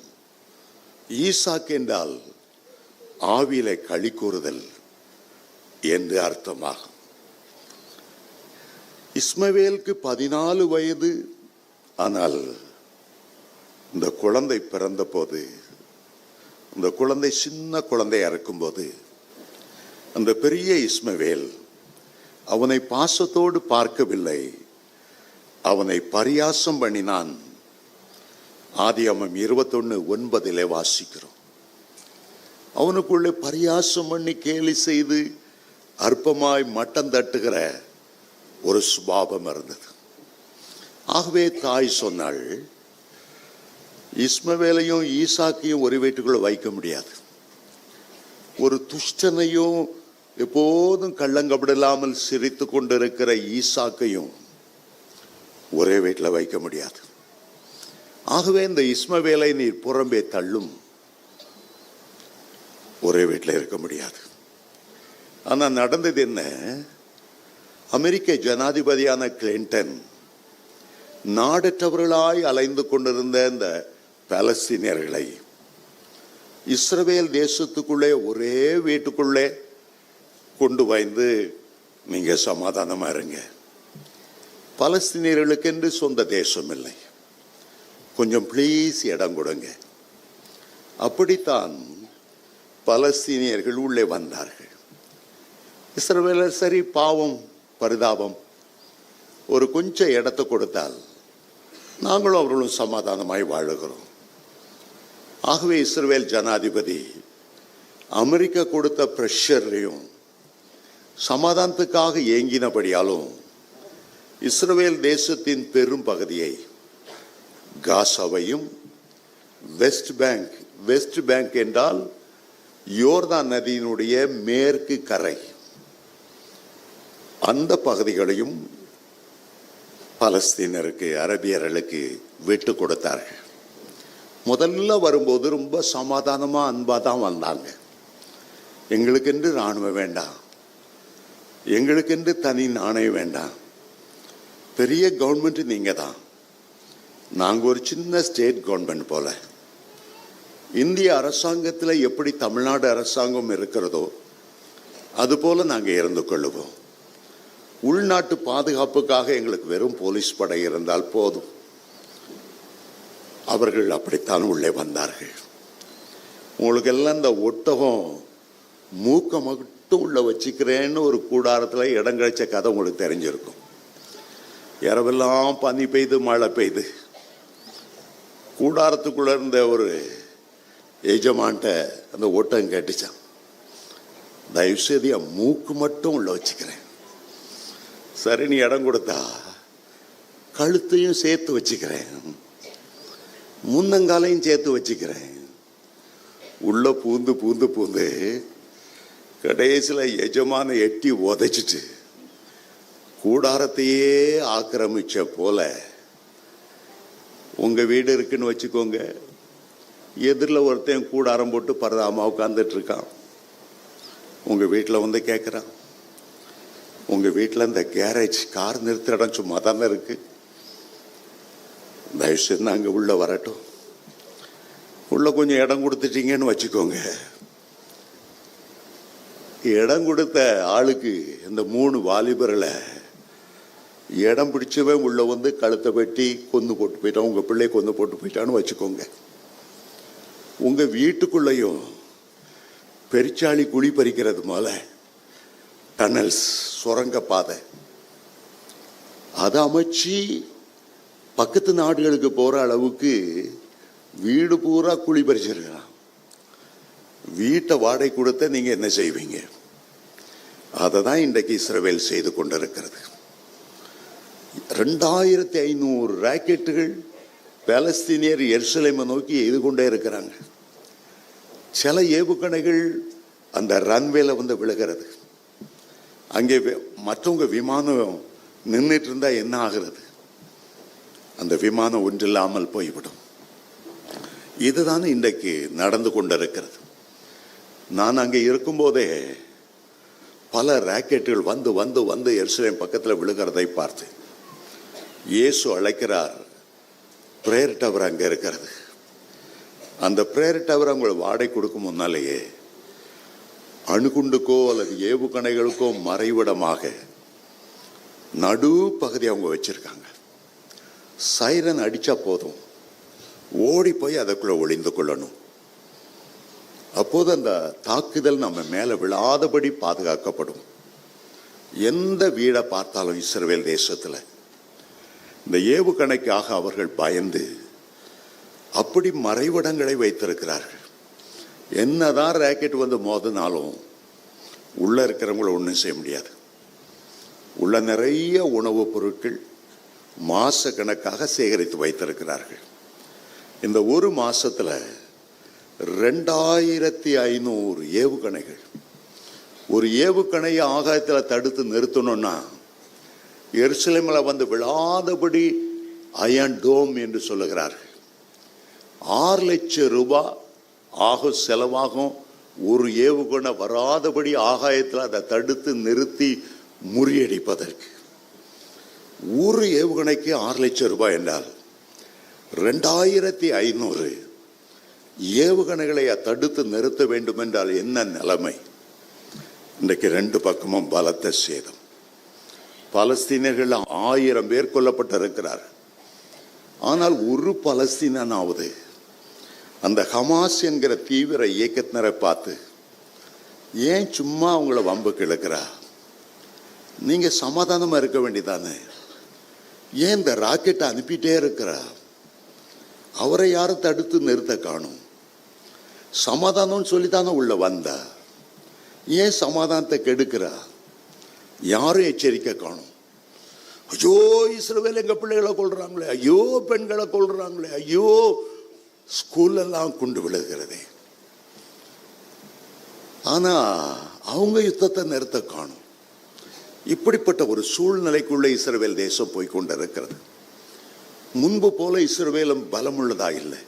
ஈசாக் என்றால் ஆவியிலே களி கூறுதல் என்று அர்த்தமாகும். இஸ்மவேலுக்கு 14 வயது. ஆனால் இந்த குழந்தை பிறந்த போது, இந்த குழந்தை சின்ன குழந்தையா இருக்கும்போது, அந்த பெரிய இஸ்மவேல் அவனை பாசத்தோடு பார்க்கவில்லை, அவனை பரியாசம் பண்ணினான். ஆதியாகமம் 21:9 வாசிக்கிறோம். அவனுக்குள்ளே பரியாசம் பண்ணி கேலி செய்து அற்பமாய் மட்டம் தட்டுகிற ஒரு சுபாவம் இருந்தது. ஆகவே தாய் சொன்னாள், இஸ்மவேலையும் ஈசாக்கையும் ஒரு வீட்டுக்குள்ள வைக்க முடியாது, ஒரு துஷ்டனையும் எப்போதும் கள்ளங்கப்படில்லாமல் சிரித்து கொண்டிருக்கிற ஈசாக்கையும் ஒரே வீட்டில் வைக்க முடியாது. ஆகவே இந்த இஸ்மவேலை நீர் புறம்பே தள்ளும், ஒரே வீட்டில் இருக்க முடியாது. ஆனால் நடந்தது என்ன? அமெரிக்க ஜனாதிபதியான கிளின்டன் நாடற்றவர்களாய் அலைந்து கொண்டிருந்த இந்த பாலஸ்தீனியர்களை இஸ்ரவேல் தேசத்துக்குள்ளே ஒரே வீட்டுக்குள்ளே கொண்டு வந்து, நீங்க சமாதானமா இருங்க, பாலஸ்தீனியர்களுக்கென்று சொந்த தேசம் இல்லை, கொஞ்சம் ப்ளீஸ் இடம் கொடுங்க. அப்படித்தான் பாலஸ்தீனியர்கள் உள்ளே வந்தார்கள். இஸ்ரவேலர் சரி, பாவம், பரிதாபம், ஒரு கொஞ்சம் இடத்தை கொடுத்தால் நாங்களும் அவர்களும் சமாதானமாய் வாழுகிறோம். ஆகவே இஸ்ரவேல் ஜனாதிபதி அமெரிக்கா கொடுத்த பிரஷர்லையும் சமாதானத்துக்காக ஏங்கினபடியாலும் இஸ்ரவேல் தேசத்தின் பெரும் பகுதியை, காசாவையும் வெஸ்ட் பேங்க் என்றால் யோர்தான் நதியினுடைய மேற்கு கரை, அந்த பகுதிகளையும் பாலஸ்தீனருக்கு, அரபியர்களுக்கு விட்டு கொடுத்தார்கள். முதல்ல வரும்போது ரொம்ப சமாதானமா அன்பா தான் வந்தாங்க. எங்களுக்கென்று இராணுவம் வேண்டாம், எங்களுக்கென்று தனி நாணயம் வேண்டாம், பெரிய கவர்மெண்ட் நீங்க தான், நாங்க ஒரு சின்ன ஸ்டேட் கவர்மெண்ட் போல. இந்திய அரசாங்கத்தில் எப்படி தமிழ்நாடு அரசாங்கம் இருக்கிறதோ அதுபோல நாங்கள் இருந்து கொள்ளுவோம். உள்நாட்டு பாதுகாப்புக்காக எங்களுக்கு வெறும் போலீஸ் படை இருந்தால் போதும். அவர்கள் அப்படித்தான் உள்ளே வந்தார்கள். உங்களுக்கு எல்லாம் இந்த ஒட்டகம் மூக்க மட்டும் உள்ள வச்சுக்கிறேன்னு ஒரு கூடாரத்தில் இடம் கிடைச்ச கதை உங்களுக்கு தெரிஞ்சிருக்கும். இரவெல்லாம் பனி பெய்து மழை பெய்து கூடாரத்துக்குள்ள இருந்த ஒரு எஜமான்ட்ட அந்த ஒட்டகம் கேட்டுச்சான், தயவுசெய்து என் மூக்கு மட்டும் உள்ள வச்சுக்கிறேன். சரி, நீ இடம் கொடுத்தா கழுத்தையும் சேர்த்து வச்சுக்கிறேன். முன்னங்காலையும் சேர்த்து வச்சுக்கிறேன். உள்ள பூந்து பூந்து பூந்து கடைசியில் எஜமான எட்டி உதைச்சிட்டு கூடாரத்தையே ஆக்கிரமிச்ச போல உங்க வீடு இருக்குன்னு வச்சுக்கோங்க. எதிரில் ஒருத்தன் கூடாரம் போட்டு பரதாமா உட்கார்ந்துட்டு இருக்கான். உங்க வீட்டில் வந்து கேட்குறான், உங்க வீட்டில் இந்த கேரேஜ் கார் நிறுத்துற இடம் சும்மா தானே இருக்கு, தயவுசெய்து அங்கே உள்ள வரட்டும். உள்ள கொஞ்சம் இடம் கொடுத்துட்டீங்கன்னு வச்சுக்கோங்க. இடம் கொடுத்த ஆளுக்கு இந்த 3 வாலிபர்களை இடம் பிடிச்சவன் உள்ள வந்து கழுத்தை வெட்டி கொண்டு போட்டு போயிட்டான், உங்க பிள்ளையை கொண்டு போட்டு போயிட்டான்னு வச்சுக்கோங்க. உங்க வீட்டுக்குள்ளேயும் பெருச்சாளி குழி பறிக்கிறது போல டனல்ஸ், சுரங்க பாதை அதை அமைச்சு பக்கத்து நாடுகளுக்கு போற அளவுக்கு வீடு பூரா குழி பறிச்சிருக்கிறான். வீட்டை வாடகை கொடுத்த நீங்க என்ன செய்வீங்க? அதை தான் இன்றைக்கு இஸ்ரவேல் செய்து கொண்டிருக்கிறது. 2500 ராக்கெட்டுகள் பாலஸ்தீனியர் எருசலேமை நோக்கி எய்து கொண்டே இருக்கிறாங்க. சில ஏவுகணைகள் அந்த ரன்வேல வந்து விழுகிறது. அங்கே மற்றவங்க விமானம் நின்றுட்டு இருந்தா என்ன ஆகிறது? அந்த விமானம் ஒன்றில்லாமல் போய்விடும். இதுதான் இன்றைக்கு நடந்து கொண்டிருக்கிறது. நான் அங்கே இருக்கும்போதே பல ராக்கெட்டுகள் வந்து வந்து வந்து எருசலேம் பக்கத்தில் விழுகிறதை பார்த்தேன். இயேசு அழைக்கிறார், பிரேயர் டவர் அங்கே இருக்கிறது. அந்த பிரேயர் டவர் அவங்களை வாடகை கொடுக்கும் முன்னாலேயே அணுகுண்டுக்கோ அல்லது ஏவுகணைகளுக்கோ மறைவிடமாக நடு பகுதி அவங்க வச்சிருக்காங்க. சைரன் அடிச்சா போதும், ஓடி போய் அதற்குள்ள ஒளிந்து கொள்ளணும். அப்போது அந்த தாக்குதல் நம்ம மேல விழாதபடி பாதுகாக்கப்படும். எந்த வீடை பார்த்தாலும் இஸ்ரவேல் தேசத்துல இந்த ஏவுகணைக்காக அவர்கள் பயந்து அப்படி மறைவிடங்களை வைத்திருக்கிறார்கள். என்னதான் ராக்கெட் வந்து மோதினாலும் உள்ள இருக்கிறவங்கள ஒன்றும் செய்ய முடியாது. உள்ள நிறைய உணவுப் பொருட்கள் மாச கணக்காக சேகரித்து வைத்திருக்கிறார்கள். இந்த ஒரு மாசத்துல 2500 ஏவுகணைகள். ஒரு ஏவுகணையை ஆகாயத்தில் தடுத்து நிறுத்தணும்னா எருசலேமில் வந்து விழாதபடி அயன் டோம் என்று சொல்லுகிறார்கள். 6 லட்சம் ரூபாய் ஆகும் செலவாகும் ஒரு ஏவுகணை வராதபடி ஆகாயத்தில் அதை தடுத்து நிறுத்தி முறியடிப்பதற்கு. ஒரு ஏவுகணைக்கு 6 லட்சம் ரூபாய் என்றால் 2500 ஏவுகணைகளை தடுத்து நிறுத்த வேண்டும் என்றால் என்ன நிலைமை? இன்றைக்கு 2 பக்கமும் பலத்த சேதம். பலஸ்தீனர்கள் 1000 பேர் கொல்லப்பட்டிருக்கிறார். ஆனால் ஒரு பலஸ்தீனாவது அந்த ஹமாஸ் என்கிற தீவிர இயக்கத்தினரை பார்த்து ஏன் சும்மா அவங்கள வம்புக்கு இழுக்கிறா? நீங்க சமாதானமா இருக்க வேண்டியதானே? ஏன் இந்த ராக்கெட்டை அனுப்பிட்டே இருக்கிறா? அவரை யாரும் தடுத்து நிறுத்த காணும். சமாதானம் சொல்லித்தானே உள்ள வந்தா, ஏன் சமாதானத்தை கெடுக்கிறா? யாரும் எச்சரிக்கை காணும். ஐயோ இஸ்ரவேல் எங்க பிள்ளைகளை கொள்றாங்களே, ஐயோ பெண்களை கொள்றாங்களே, ஐயோ ஸ்கூலெல்லாம் குண்டு விழுகிறதே. ஆனா அவங்க யுத்தத்தை நிறுத்த காணும். இப்படிப்பட்ட ஒரு சூழ்நிலைக்குள்ள இஸ்ரவேல் தேசம் போய்கொண்டிருக்கிறது. முன்பு போல இஸ்ரவேலும் பலமுள்ளதா இல்லை.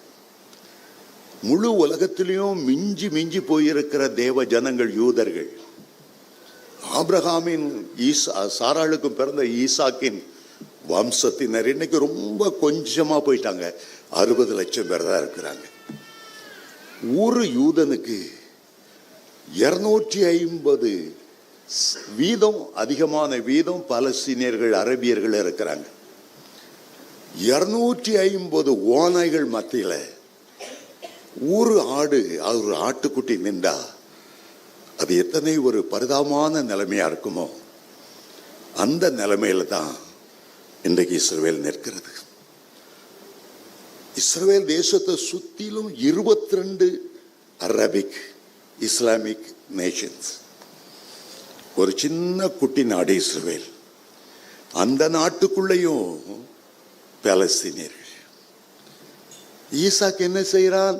முழு உலகத்திலையும் மிஞ்சி மிஞ்சி போயிருக்கிற தேவ ஜனங்கள் யூதர்கள். ஆபிரகாமின் சாராளுக்கும் பிறந்த ஈசாக்கின் வம்சத்தினர் இன்னைக்கு ரொம்ப கொஞ்சமா போயிட்டாங்க. 60 லட்சம் பேர் தான் இருக்கிறாங்க. ஒரு யூதனுக்கு 250 வீதம் அதிகமான வீதம் பலஸ்தீனியர்கள், அரபியர்கள் இருக்கிறாங்க. 250 ஓநாய்கள் மத்தியில ஒரு ஆடு, ஒரு ஆட்டுக்குட்டி நின்றா அது எத்தனை ஒரு பரிதாபமான நிலைமையா இருக்குமோ, அந்த நிலைமையில தான் இன்றைக்கு இஸ்ரவேல் நிற்கிறது. இஸ்ரவேல் தேசத்தை சுத்திலும் 22 அரபிக் இஸ்லாமிக் நேஷன்ஸ். ஒரு சின்ன குட்டி நாடு இஸ்ரவேல். அந்த நாட்டுக்குள்ளேயும் பாலஸ்தீனியர்கள். ஈசாக்கு என்ன செய்யறான்?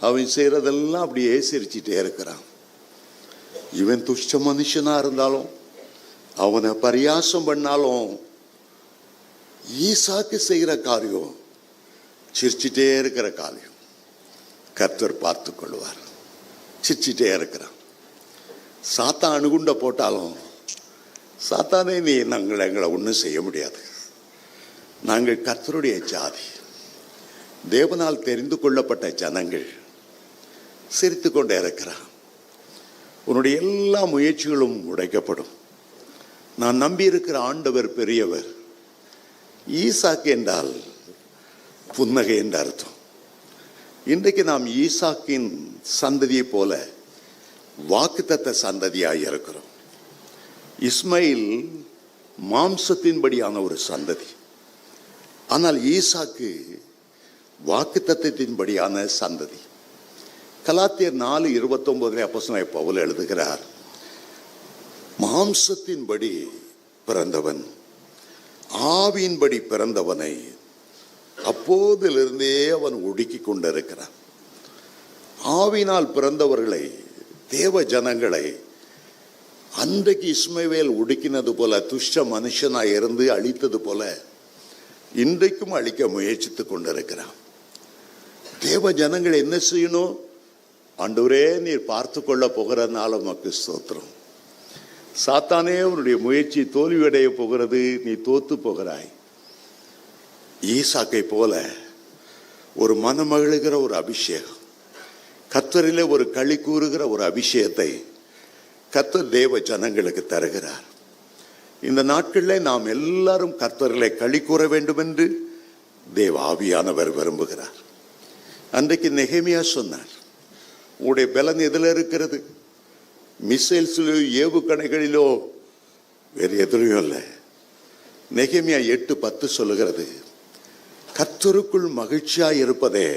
அவன் செய்யறதெல்லாம் அப்படியே சிரிச்சிட்டே இருக்கிறான். இவன் துஷ்ட மனுஷனா இருந்தாலும், அவனை பரியாசம் பண்ணாலும், ஈசாக்கு செய்கிற காரியம் சிரிச்சிட்டே இருக்கிற காரியம் கர்த்தர் பார்த்து கொள்வார். சிரிச்சிட்டே இருக்கிறான். சாத்தான் அணுகுண்ட போட்டாலும், சாத்தானே நீ எங்களை ஒன்றும் செய்ய முடியாது, நாங்கள் கர்த்தருடைய ஜாதி, தேவனால் தெரிந்து கொள்ளப்பட்ட ஜனங்கள், சிரித்து கொண்டே இருக்கிறான். உன்னுடைய எல்லா முயற்சிகளும் உடைக்கப்படும். நான் நம்பி இருக்கிற ஆண்டவர் பெரியவர். ஈசாக்கு என்றால் புன்னகை என்ற அர்த்தம். இன்றைக்கு நாம் ஈசாக்கின் சந்ததியை போல வாக்குத்தத்த சந்ததியாய் இருக்கிறோம். இஸ்மாயில் மாம்சத்தின்படியான ஒரு சந்ததி, ஆனால் ஈசாக்கு வாக்குத்தத்தின்படியான சந்ததி. கலாத்தியர் 4:29 அப்போஸ்தலனாகிய பவுல் எழுதுகிறார், மாம்சத்தின்படி பிறந்தவன் ஆவியின்படி பிறந்தவனை அப்போதிலிருந்தே அவன் ஒடுக்கி கொண்டிருக்கிறான். ஆவியினால் பிறந்தவர்களை, தேவ ஜனங்களை அன்றைக்கு இஸ்மவேல் ஒடுக்கினது போல, துஷ்ட மனுஷனாய் இருந்து அழித்தது போல இன்றைக்கும் அழிக்க முயற்சித்துக் கொண்டிருக்கிறான். தேவ ஜனங்கள் என்ன செய்யணும்? ஆண்டவரே, நீர் பார்த்து கொள்ள போகிறதுனால உமக்கு ஸ்தோத்திரம். சாத்தானே, உன்னுடைய முயற்சி தோல்வியடைய போகிறது, நீ தோத்து போகிறாய். ஈசாக்கை போல ஒரு மனமகிழுகிற ஒரு அபிஷேகம், கர்த்தரிலே ஒரு களி கூறுகிற ஒரு அபிஷேகத்தை கர்த்தர் தேவ ஜனங்களுக்கு தருகிறார். இந்த நாட்களில் நாம் எல்லாரும் கர்த்தரிலே களி கூற வேண்டும் என்று தேவ ஆவியானவர் விரும்புகிறார். அன்றைக்கு நெகேமியா சொன்னார், உங்களுடைய பலன் எதில் இருக்கிறது? மிசைல்ஸிலோ ஏவுகணைகளிலோ, வேறு எதிரையும் இல்லை. நெகேமியா 8:10 சொல்லுகிறது, கர்த்தருக்குள் மகிழ்ச்சியாய் இருப்பதே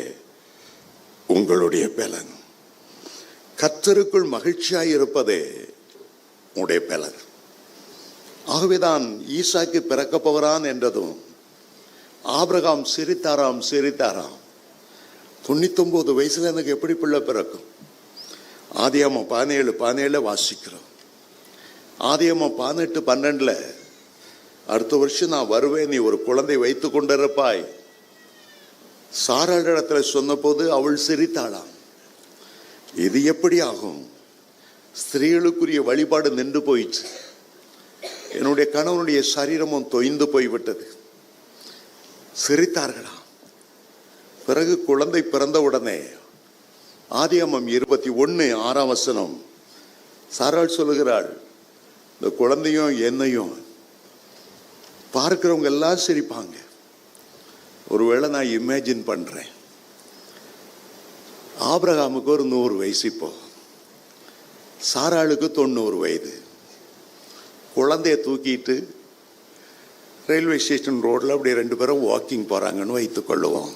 உங்களுடைய பலன். கர்த்தருக்குள் மகிழ்ச்சியாய் இருப்பதே உங்களுடைய பலன். ஆகவேதான் ஈசாக்கு பிறக்க போகிறான் என்றதும் ஆபிரகாம் சிரித்தாராம் 99 வயசுல எனக்கு எப்படி பிள்ளை பிறக்கும்? ஆதியாகமம் 17:17 வாசிக்கிறோம். ஆதியாகமம் 18:12 அடுத்த வருஷம் நான் வருவேன், நீ ஒரு குழந்தை வைத்து கொண்டிருப்பாய். சாராளிடத்துல சொன்னபோது அவள் சிரித்தாளாம். இது எப்படி ஆகும்? ஸ்திரீகளுக்குரிய வழிபாடு நின்று போயிடுச்சு, என்னுடைய கணவனுடைய சரீரமும் தொய்ந்து போய்விட்டது. சிரித்தார்களாம். பிறகு குழந்தை பிறந்த உடனே ஆதியாகமம் 21:6 சாராள் சொல்லுகிறாள், இந்த குழந்தையும் என்னையும் பார்க்கிறவங்க எல்லாம் சிரிப்பாங்க. ஒருவேளை நான் இமேஜின் பண்றேன், ஆபிரகாமுக்கு ஒரு 100 வயசு, இப்போ சாராளுக்கு 90 வயது. குழந்தைய தூக்கிட்டு ரயில்வே ஸ்டேஷன் ரோட்ல அப்படி 2 பேரும் வாக்கிங் போறாங்கன்னு வைத்துக் கொள்ளுவோம்.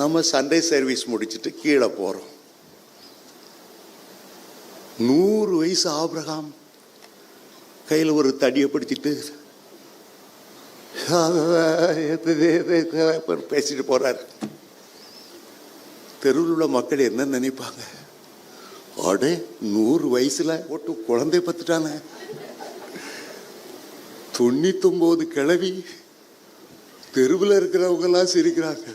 நம்ம சண்டே சர்வீஸ் முடிச்சுட்டு கீழே போறோம். 100 வயசு ஆபிரகாம் கையில் ஒரு தடியை பிடிச்சிட்டு பேசிட்டு போறாரு. தெருவில் உள்ள மக்கள் என்ன நினைப்பாங்க? அடே, 100 வயசுல போட்டு குழந்தை பத்துட்டானே. 99 கிழவி. தெருவில் இருக்கிறவங்க எல்லாம் சிரிக்கிறாங்க.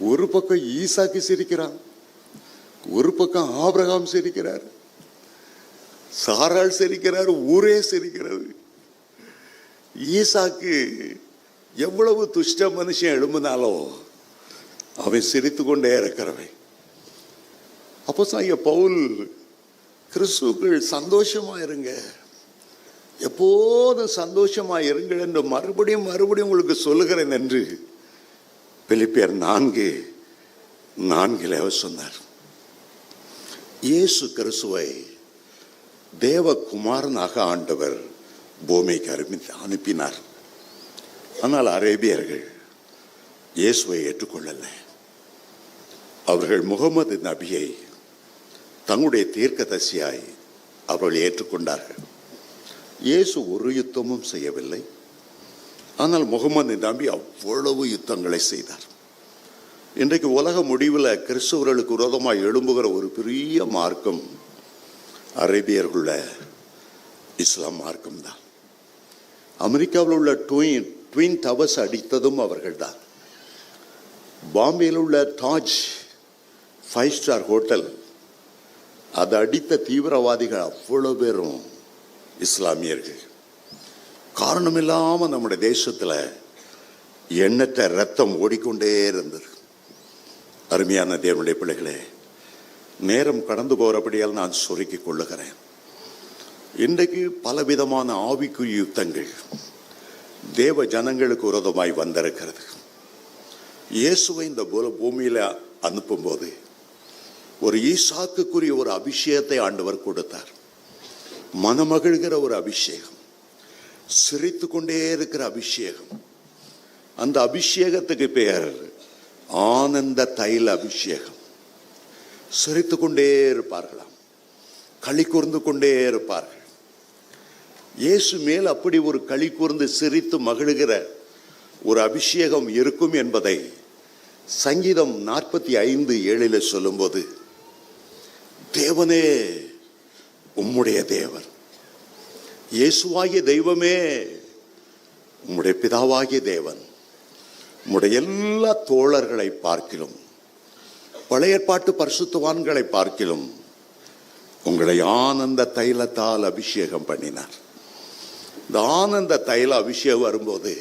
ஒரு பக்கம் ஈசாக்கு சிரிக்கிறான், ஒரு பக்கம் ஆபிரகாம் சிரிக்கிறார், சாராள் சிரிக்கிறார், ஊரே சிரிக்கிறது. ஈசாக்கு எவ்வளவு துஷ்ட மனுஷன் எழும்பினாலும் அவன் சிரித்து கொண்டே இருக்கிறவன். அப்போஸ்தலனாகிய பவுல், கிறிஸ்துவுக்குள் சந்தோஷமா இருங்க, எப்போதும் சந்தோஷமா இருங்கள் என்று மறுபடியும் உங்களுக்கு சொல்லுகிறேன் என்று பிலிப்பியர் 4:4 அவர் சொன்னார். இயேசு கிறிஸ்துவை தேவகுமாரனாக ஆண்டவர் பூமிக்கு அனுப்பினார். ஆனால் அரேபியர்கள் இயேசுவை ஏற்றுக்கொள்ளல. அவர்கள் முகமது நபியை தங்களுடைய தீர்க்கதரிசியாய் அவர்கள் ஏற்றுக்கொண்டார்கள். இயேசு ஒரு யுத்தமும் செய்யவில்லை, ஆனால் முகமது நபி அவ்வளவு யுத்தங்களை செய்தார். இன்றைக்கு உலக முடிவில் கிறிஸ்தவர்களுக்கு விரோதமாக எழும்புகிற ஒரு பெரிய மார்க்கம் அரேபியர்களுள்ள இஸ்லாம் மார்க்கம் தான். அமெரிக்காவில் உள்ள ட்வின் டவர்ஸ் அடித்ததும் அவர்கள்தான். பாம்பேயில் உள்ள தாஜ் 5 ஸ்டார் ஹோட்டல் அதை அடித்த தீவிரவாதிகள் அவ்வளோ பேரும் இஸ்லாமியர்கள். காரணமில்லாமல் நம்முடைய தேசத்தில் எண்ணற்ற ரத்தம் ஓடிக்கொண்டே இருந்தது. அருமையான தேவனுடைய பிள்ளைகளே, நேரம் கடந்து போகிறபடியால் நான் சுருக்கிக் கொள்ளுகிறேன். இன்றைக்கு பலவிதமான ஆவிக்குரிய யுத்தங்கள் தேவ ஜனங்களுக்கு விரோதமாய் வந்திருக்கிறது. இயேசுவை இந்த பூமியில் அனுப்பும்போது ஒரு ஈசாக்குக்குரிய ஒரு அபிஷேகத்தை ஆண்டவர் கொடுத்தார். மனமகிழ்கிற ஒரு அபிஷேகம், சிரித்து கொண்டே இருக்கிற அபிஷேகம். அந்த அபிஷேகத்துக்கு பெயர் ஆனந்த தைல அபிஷேகம். சிரித்து கொண்டே இருப்பார்களாம், களி கூர்ந்து கொண்டே இருப்பார்கள். இயேசு மேல் அப்படி ஒரு களி கூர்ந்து சிரித்து மகிழ்கிற ஒரு அபிஷேகம் இருக்கும் என்பதை சங்கீதம் 45:7 சொல்லும்போது, தேவனே உம்முடைய தேவன், இயேசுவாகிய தெய்வமே உம்முடைய பிதாவாகிய தேவன், உம்முடைய எல்லா தோழர்களை பார்க்கிலும், பழைய ஏற்பாட்டு பரிசுத்தவான்களை பார்க்கிலும் உங்களை ஆனந்த தைலத்தால் அபிஷேகம் பண்ணினார். இந்த ஆனந்த தைல அபிஷேகம் வரும்போது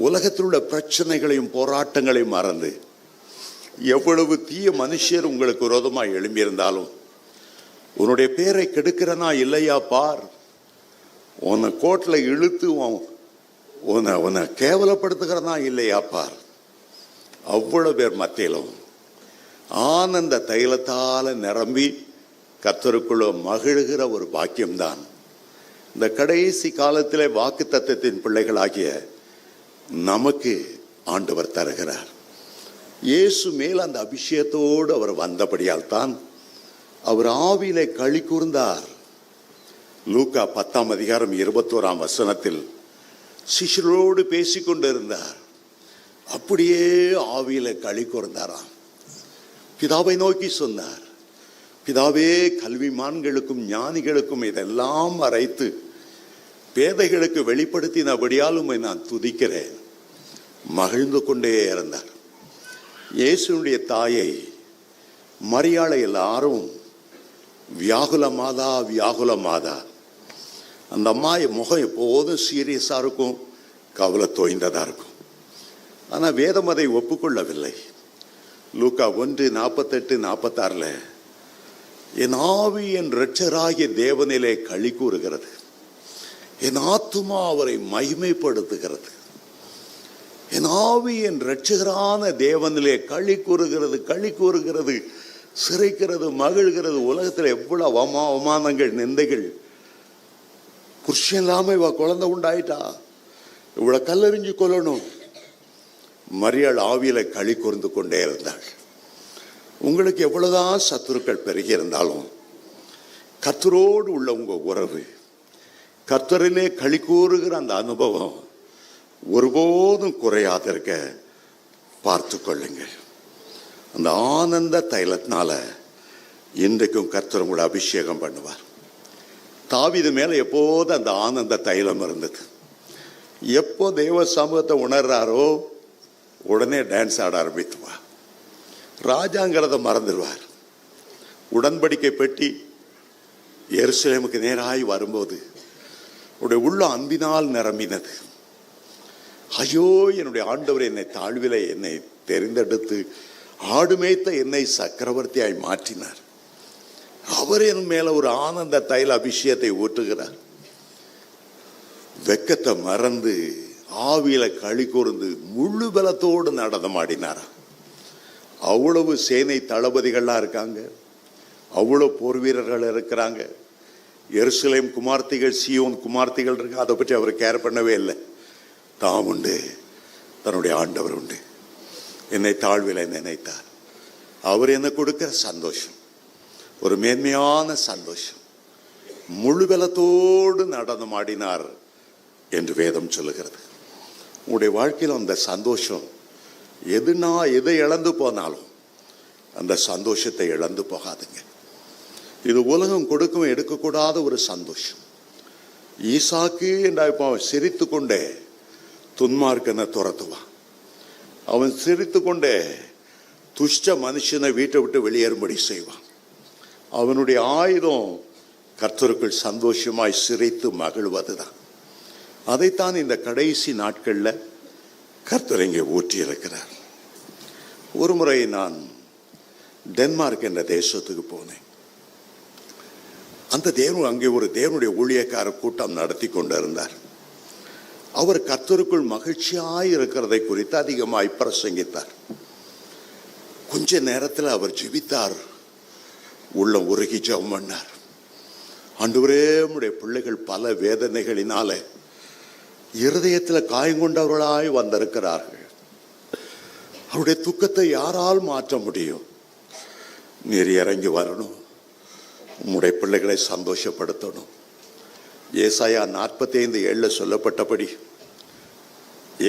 உலகத்தில் உள்ள பிரச்சனைகளையும் போராட்டங்களையும் மறந்து, எவ்வளவு தீய மனுஷர் உங்களுக்கு விரோதமாக எழும்பியிருந்தாலும், உன்னுடைய பேரை கெடுக்கிறனா இல்லையா பார், உன்னை கோட்டில் இழுத்து உன்னை கேவலப்படுத்துகிறனா இல்லையா பார், அவ்வளவு பேர் மத்தியிலும் ஆனந்த தைலத்தால் நிரம்பி கர்த்தருக்குள்ள மகிழ்கிற ஒரு பாக்கியம்தான் இந்த கடைசி காலத்திலே வாக்கு தத்தத்தின் பிள்ளைகளாகிய நமக்கு ஆண்டவர் தருகிறார். இயேசு மேல் அந்த அபிஷேகத்தோடு அவர் வந்தபடியால் தான் அவர் ஆவியிலே களி கூர்ந்தார். லூக்கா 10:21 சிஷ்யரோடு பேசிக்கொண்டு இருந்தார். அப்படியே ஆவியிலே களி கூர்ந்தாராம். பிதாவை நோக்கி சொன்னார், பிதாவே, கல்விமான்களுக்கும் ஞானிகளுக்கும் இதெல்லாம் மறைத்து பேதைகளுக்கு வெளிப்படுத்தினபடியால் உம்மை நான் துதிக்கிறேன். மகிழ்ந்து கொண்டே இருந்தார். இயேசுனுடைய தாயை மரியாளை எல்லாரும் வியாகுல மாதா வியாகுல மாதா, அந்த அம்மா முகம் எப்போதும் சீரியஸாக இருக்கும், கவலை தோய்ந்ததாக இருக்கும். ஆனால் வேதம் அதை ஒப்புக்கொள்ளவில்லை. லூக்கா 1:48-46 என் ஆவி என் இரட்சகராகிய தேவனிலே களி கூறுகிறது, என் ஆத்துமா அவரை மகிமைப்படுத்துகிறது. என் ஆவி என் இரட்சகரான தேவனிலே களி கூறுகிறது, சிரிக்கிறது, மகிழ்கிறது. உலகத்தில் எவ்வளவு அவமானங்கள், நிந்தைகள். புருஷன் இல்லாமல் இவ குழந்தை உண்டாயிட்டா, இவ்வளோ கல்லறிஞ்சு கொள்ளணும். மரியாள் ஆவியில களி கூர்ந்து கொண்டே இருந்தாள். உங்களுக்கு எவ்வளவுதான் சத்துருக்கள் பெருகி இருந்தாலும் கர்த்தரோடு உள்ள உங்க உறவு, கர்த்தரிலே களி கூறுகிற அந்த அனுபவம் ஒருபோதும் குறையாதிருக்க பார்த்து கொள்ளுங்கள். அந்த ஆனந்த தைலத்தினால இன்றைக்கும் கர்த்தர் உங்களை அபிஷேகம் பண்ணுவார். தாவீது மேல எப்போது அந்த ஆனந்த தைலம் இருந்தது. எப்போ தேவ சமூகத்தை உணர்றாரோ உடனே டான்ஸ் ஆட ஆரம்பித்துவார். ராஜாங்கிறத மறந்துடுவார். உடன்படிக்கை பெட்டி எருசலேமுக்கு நேராய் வரும்போது உடைய உள்ள அன்பினால் நிரம்பினது. ஐயோ, என்னுடைய ஆண்டவர் என்னை தாழ்விலே என்னை தெரிந்தெடுத்து ஆடு மேய்த்த என்னை சக்கரவர்த்தியாய் மாற்றினார். அவர் என் மேல ஒரு ஆனந்த தைல அபிஷேகத்தை ஊற்றுகிறார். வெக்கத்தை மறந்து ஆவியில களி கூர்ந்து முழு பலத்தோடு நடனமாடினார். அவ்வளவு சேனை தளபதிகள்லாம் இருக்காங்க, அவ்வளவு போர் வீரர்கள் இருக்கிறாங்க. எருசலேம் குமார்த்திகள், சீயோன் குமார்த்திகள் இருக்கு. அதை பற்றி அவர் கேர் பண்ணவே இல்லை. தாம் உண்டு, தன்னுடைய ஆண்டவர் உண்டு. என்னை தாழ்வில நினைத்தார். அவர் என்ன கொடுக்கிற சந்தோஷம் ஒரு மேன்மையான சந்தோஷம். முழு பலத்தோடு நடனமாடினார் என்று வேதம் சொல்லுகிறது. உங்களுடைய வாழ்க்கையில் அந்த சந்தோஷம் எதை இழந்து போனாலும் அந்த சந்தோஷத்தை இழந்து போகாதுங்க. இது உலகம் கொடுக்கவும் எடுக்கக்கூடாத ஒரு சந்தோஷம். ஈசாக்கு என்றால் இப்போ அவன் சிரித்து கொண்டே துன்மார்க்கனை துரத்துவான். அவன் சிரித்து கொண்டே துஷ்ட மனுஷனை வீட்டை விட்டு வெளியேறும்படி செய்வான். அவனுடைய ஆயுதம் கர்த்தருக்குள் சந்தோஷமாய் சிரித்து மகிழ்வதுதான். அதைத்தான் இந்த கடைசி நாட்களில் கர்த்தர் இங்கே ஊற்றி இருக்கிறார். ஒரு முறை நான் டென்மார்க் என்ற தேசத்துக்கு போனேன். அந்த அங்கே ஒரு தேவனுடைய ஊழியக்கார கூட்டம் நடத்தி கொண்டிருந்தார். அவர் கர்த்தருக்குள் மகிழ்ச்சியாய் இருக்கிறதை குறித்து அதிகமாய் பிரசங்கித்தார். கொஞ்ச நேரத்தில் அவர் ஜெபித்தார். உள்ளம் உருகி ஜெபம் பண்ணார். ஆண்டவரே, உம்முடைய பிள்ளைகள் பல வேதனைகளினால இருதயத்தில் காயங்கொண்டவர்களாய் வந்திருக்கிறார்கள். அவருடைய துக்கத்தை யாரால் மாற்ற முடியும்? நீர் இறங்கி வரணும், உம்முடைய பிள்ளைகளை சந்தோஷப்படுத்தணும். ஏசாயா 45:7 சொல்லப்பட்டபடி,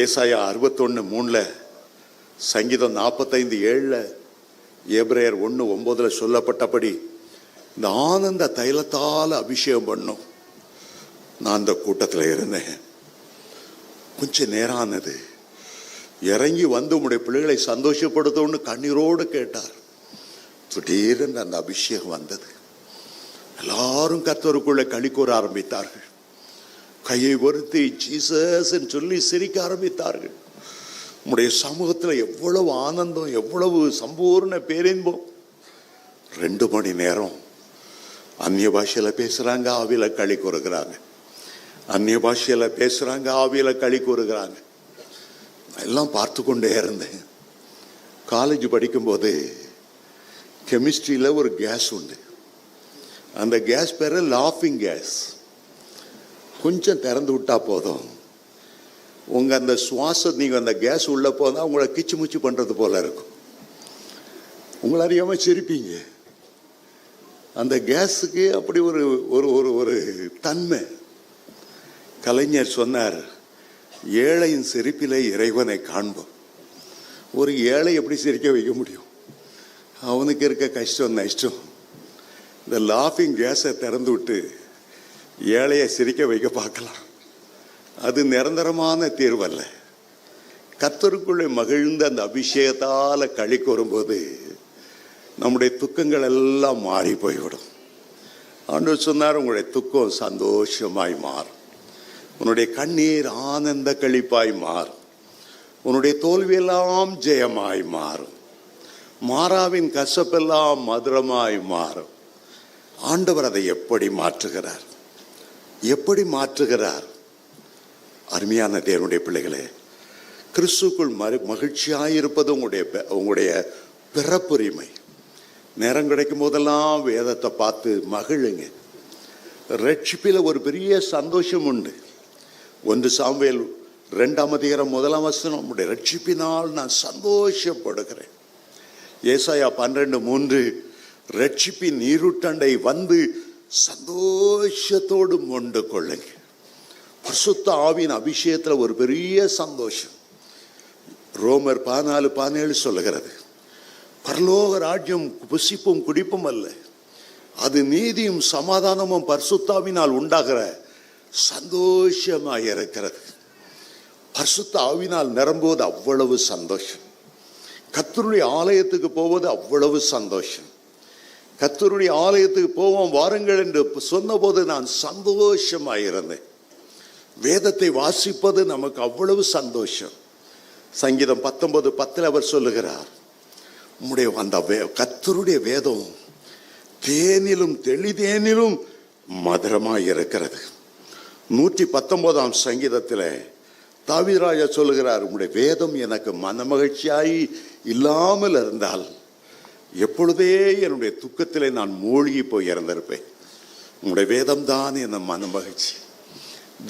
ஏசாயா 61:3, சங்கீதம் 45:7, எபிரேயர் 1:9 சொல்லப்பட்டபடி இந்த ஆனந்த தைலத்தால் அபிஷேகம் பண்ணும். நான் அந்த கூட்டத்தில் இருந்தேன். கொஞ்ச நேரம் ஆனது. இறங்கி வந்து உம்முடைய பிள்ளைகளை சந்தோஷப்படுத்தணும்னு கண்ணீரோடு கேட்டார். திடீரென்று அந்த அபிஷேகம் வந்தது. எல்லாரும் கர்த்தருக்குள்ளே களி கூற ஆரம்பித்தார்கள். கையை வருத்தி ஜீசஸ் சொல்லி சிரிக்க ஆரம்பித்தார்கள். உம்முடைய சமூகத்தில் எவ்வளவு ஆனந்தம், எவ்வளவு சம்பூர்ண பேரின்பம். 2 மணி நேரம் அந்நிய பாஷையில பேசுறாங்க, ஆவியில களி கூறுகிறாங்க. அந்நிய பாஷையில பேசுறாங்க, ஆவியில களி கூறுகிறாங்க. எல்லாம் பார்த்து கொண்டே இருந்தேன். காலேஜ் படிக்கும்போது கெமிஸ்ட்ரியில் ஒரு கேஸ் உண்டு. அந்த கேஸ் பேர் லாஃபிங் கேஸ். கொஞ்சம் திறந்து விட்டா போதும், உங்க அந்த சுவாசம், நீங்க அந்த கேஸ் உள்ள போனா உங்களை கிச்சு முச்சு பண்றது போல இருக்கும். உங்களை அறியாம சிரிப்பீங்க. அந்த கேஸுக்கு அப்படி ஒரு ஒரு ஒரு ஒரு தன்மை. கலைஞர் சொன்னார், ஏழையின் சிரிப்பிலே இறைவனை காண்போம். ஒரு ஏழை எப்படி சிரிக்க வைக்க முடியும்? அவனுக்கு இருக்க கஷ்டம் நஷ்டம். இந்த லாஃபிங் கேஸை திறந்து விட்டு ஏழையை சிரிக்க வைக்க பார்க்கலாம். அது நிரந்தரமான தீர்வல்ல. கர்த்தருக்குள்ளே மகிழ்ந்த அந்த அபிஷேகத்தால் களி கூறும்போது நம்முடைய துக்கங்கள் எல்லாம் மாறி போய்விடும். ஆண்டவர் சொன்னார், உங்களுடைய துக்கம் சந்தோஷமாய் மாறும், உன்னுடைய கண்ணீர் ஆனந்த களிப்பாய் மாறும், உன்னுடைய தோல்வியெல்லாம் ஜெயமாய் மாறும், மாறாவின் கசப்பெல்லாம் மதுரமாய் மாறும். ஆண்டவர் அதை எப்படி மாற்றுகிறார்? எப்படி மாற்றுகிறார்? அருமையான தேவனுடைய பிள்ளைகளே, கிறிஸ்துக்குள் மகிழ்ச்சியாயிருப்பது உங்களுடைய பிறப்புரிமை. நேரம் கிடைக்கும் போதெல்லாம் வேதத்தை பார்த்து மகிழுங்க. ரட்சிப்பில் ஒரு பெரிய சந்தோஷம் உண்டு. 1 சாமுவேல் 2:1 நம்முடைய ரட்சிப்பினால் நான் சந்தோஷப்படுகிறேன். ஏசாயா 12:3, ரட்சிப்பின் நீருட்டண்டை வந்து சந்தோஷத்தோடு மொண்டு கொள்ளுங்க. பரிசுத்த ஆவியின் அபிஷேகத்தில் ஒரு பெரிய சந்தோஷம். ரோமர் 14:17 சொல்லுகிறது, பரலோக ராஜ்யம் புசிப்பும் குடிப்பும் அல்ல, அது நீதியும் சமாதானமும் பரிசுத்தாவினால் உண்டாகிற சந்தோஷமாக இருக்கிறது. பரிசுத்த ஆவினால் நிரம்புவது அவ்வளவு சந்தோஷம். கர்த்தருடைய ஆலயத்துக்கு போவது அவ்வளவு சந்தோஷம். கர்த்தருடைய ஆலயத்துக்கு போவோம் வாருங்கள் என்று சொன்னபோது நான் சந்தோஷமாக இருந்தேன். வேதத்தை வாசிப்பது நமக்கு அவ்வளவு சந்தோஷம். சங்கீதம் 19:10 அவர் சொல்லுகிறார், உம்முடைய அந்த கர்த்தருடைய வேதம் தேனிலும் தெளிதேனிலும் மதுரமாய் இருக்கிறது. 119ஆம் சங்கீதத்தில் தாவீதுராஜா சொல்லுகிறார், உம்முடைய வேதம் எனக்கு மனமகிழ்ச்சியாய் இல்லாமல் இருந்தால் எப்பொழுதே என்னுடைய துக்கத்திலே நான் மூழ்கி போய் இறந்திருப்பேன். உம்முடைய வேதம் தான் என் மனமகிழ்ச்சி.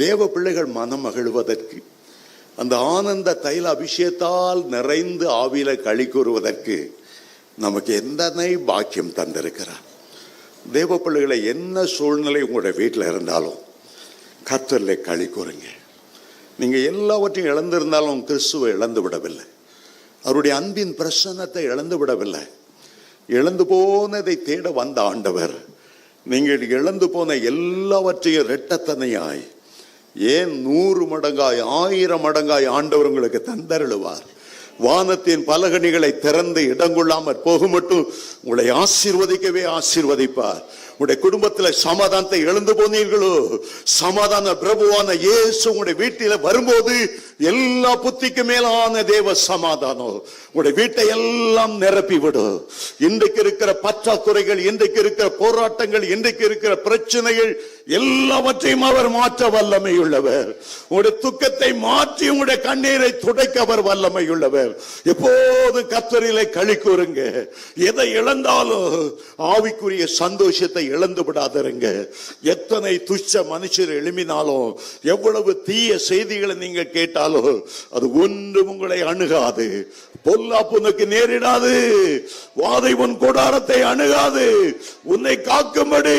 தேவ பிள்ளைகள் மனம் மகிழ்வதற்கு, அந்த ஆனந்த தைல அபிஷேகத்தால் நிறைந்து ஆவியில களி கூறுவதற்கு நமக்கு எந்தனை பாக்கியம் தந்திருக்கிறார். தேவ பிள்ளைகளை என்ன சூழ்நிலை உங்களுடைய வீட்டில் இருந்தாலும் கர்த்தரிலே களி கூறுங்க. நீங்க எல்லாவற்றையும் இழந்திருந்தாலும் கிறிஸ்துவை இழந்து விடவில்லை. அவருடைய அன்பின் பிரசன்னத்தை இழந்து விடவில்லை. இழந்து போனதை தேட வந்த ஆண்டவர் நீங்கள் இழந்து போன எல்லாவற்றையும் இரட்டத்தனையாய், ஏன் 100 மடங்காய் 1000 மடங்காய் ஆண்டவர் உங்களுக்கு தந்தருளுவார். வானத்தின் பலகணிகளை திறந்து இடங்கொள்ளாமற் போக மட்டும் உங்களை ஆசீர்வதிக்கவே ஆசீர்வதிப்பார். உங்களுடைய குடும்பத்தில் சமாதானத்தை இழந்து போனீர்களோ, சமாதான பிரபுவான இயேசு உங்களுடைய வீட்டில வரும்போது எல்லா புத்திக்கு மேலான தேவ சமாதானம் உங்களுடைய வீட்டை எல்லாம் நிரப்பி விடும். இன்றைக்கு இருக்கிற பற்றாக்குறைகள், இன்றைக்கு இருக்கிற போராட்டங்கள், இன்றைக்கு இருக்கிற பிரச்சனைகள் எல்லாவற்றையும் அவர் மாற்ற வல்லமை உள்ளவர். உங்களுடைய துக்கத்தை மாற்றி உங்களுடைய கண்ணீரை துடைக்க அவர் வல்லமை உள்ளவர். எப்போது கர்த்தரிலே களி கூறுங்க. எதை இழந்தாலும் ஆவிக்குரிய சந்தோஷத்தை இழந்து விடாதருங்க. எத்தனை துச்ச மனுஷர் எழுப்பினாலும், எவ்வளவு தீய செய்திகளை நீங்க கேட்டாலும் அது ஒன்றும் உங்களை அணுகாது. பொல்லாப்புனுக்கு நேரிடாது. வாதை உன் கூடாரத்தை அணுகாது. உன்னை காக்கும்படி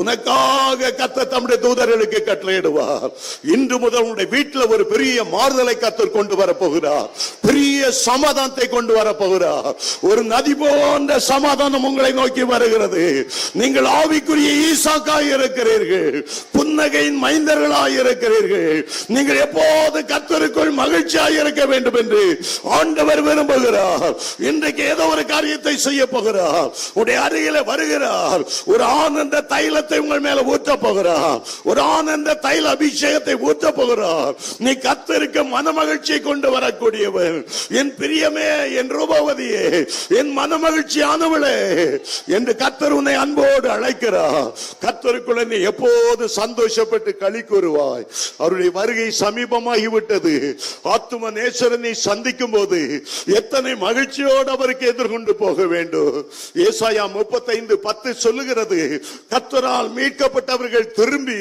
உனக்காக கர்த்தர் தம்முடைய தூதர்களுக்கு கட்டளையிடுவார். இன்று முதல் உன்னுடைய வீட்டில் ஒரு பெரிய மாறுதலை கர்த்தர் கொண்டு வர போகிறார். பெரிய சமாதானத்தை கொண்டு வர போகிறார். ஒரு நதி போன்ற சமாதானம் உங்களை நோக்கி வருகிறது. நீங்கள் ஆவிக்குரிய ஈசாக்காய் இருக்கிறீர்கள். புன்னகையின் மைந்தர்களாய் இருக்கிறீர்கள். நீங்கள் எப்போது கர்த்தருக்குள் மகிழ்ச்சியாய் இருக்க வேண்டும் என்று ஆண்டவர் விரும்புகிறார். இன்றைக்கு ஏதோ ஒரு காரியத்தை செய்ய போகிறார். உடைய அருகில வருகிறார். ஒரு ஆனந்த தைலத்தை உங்கள் மேல ஊற்ற போகிறார். ஒரு ஆனந்த தைல அபிஷேகத்தை ஊற்ற போகிறார். நீ கர்த்தருக்கு மனமகிழ்ச்சியை கொண்டு வரக்கூடியவர். என் பிரியமே, என் ரூபவதியே, என் மனமகிழ்ச்சியானவளே என்று கர்த்தர் உன்னை அன்போடு அழைக்கிறார். கர்த்தருக்குள்ள நீ எப்போது சந்தோஷப்பட்டு களி கூறுவாய். அவருடைய வருகை சமீபமாகிவிட்டது. ஆத்தும நேசரனை சந்திக்கும் போது எத்தனை மகிழ்ச்சியோடு அவருக்கு எதிர்கொண்டு போக வேண்டும். ஏசாயா 35:10 சொல்லுகிறது, கர்த்தரால் மீட்கப்பட்டவர்கள் திரும்பி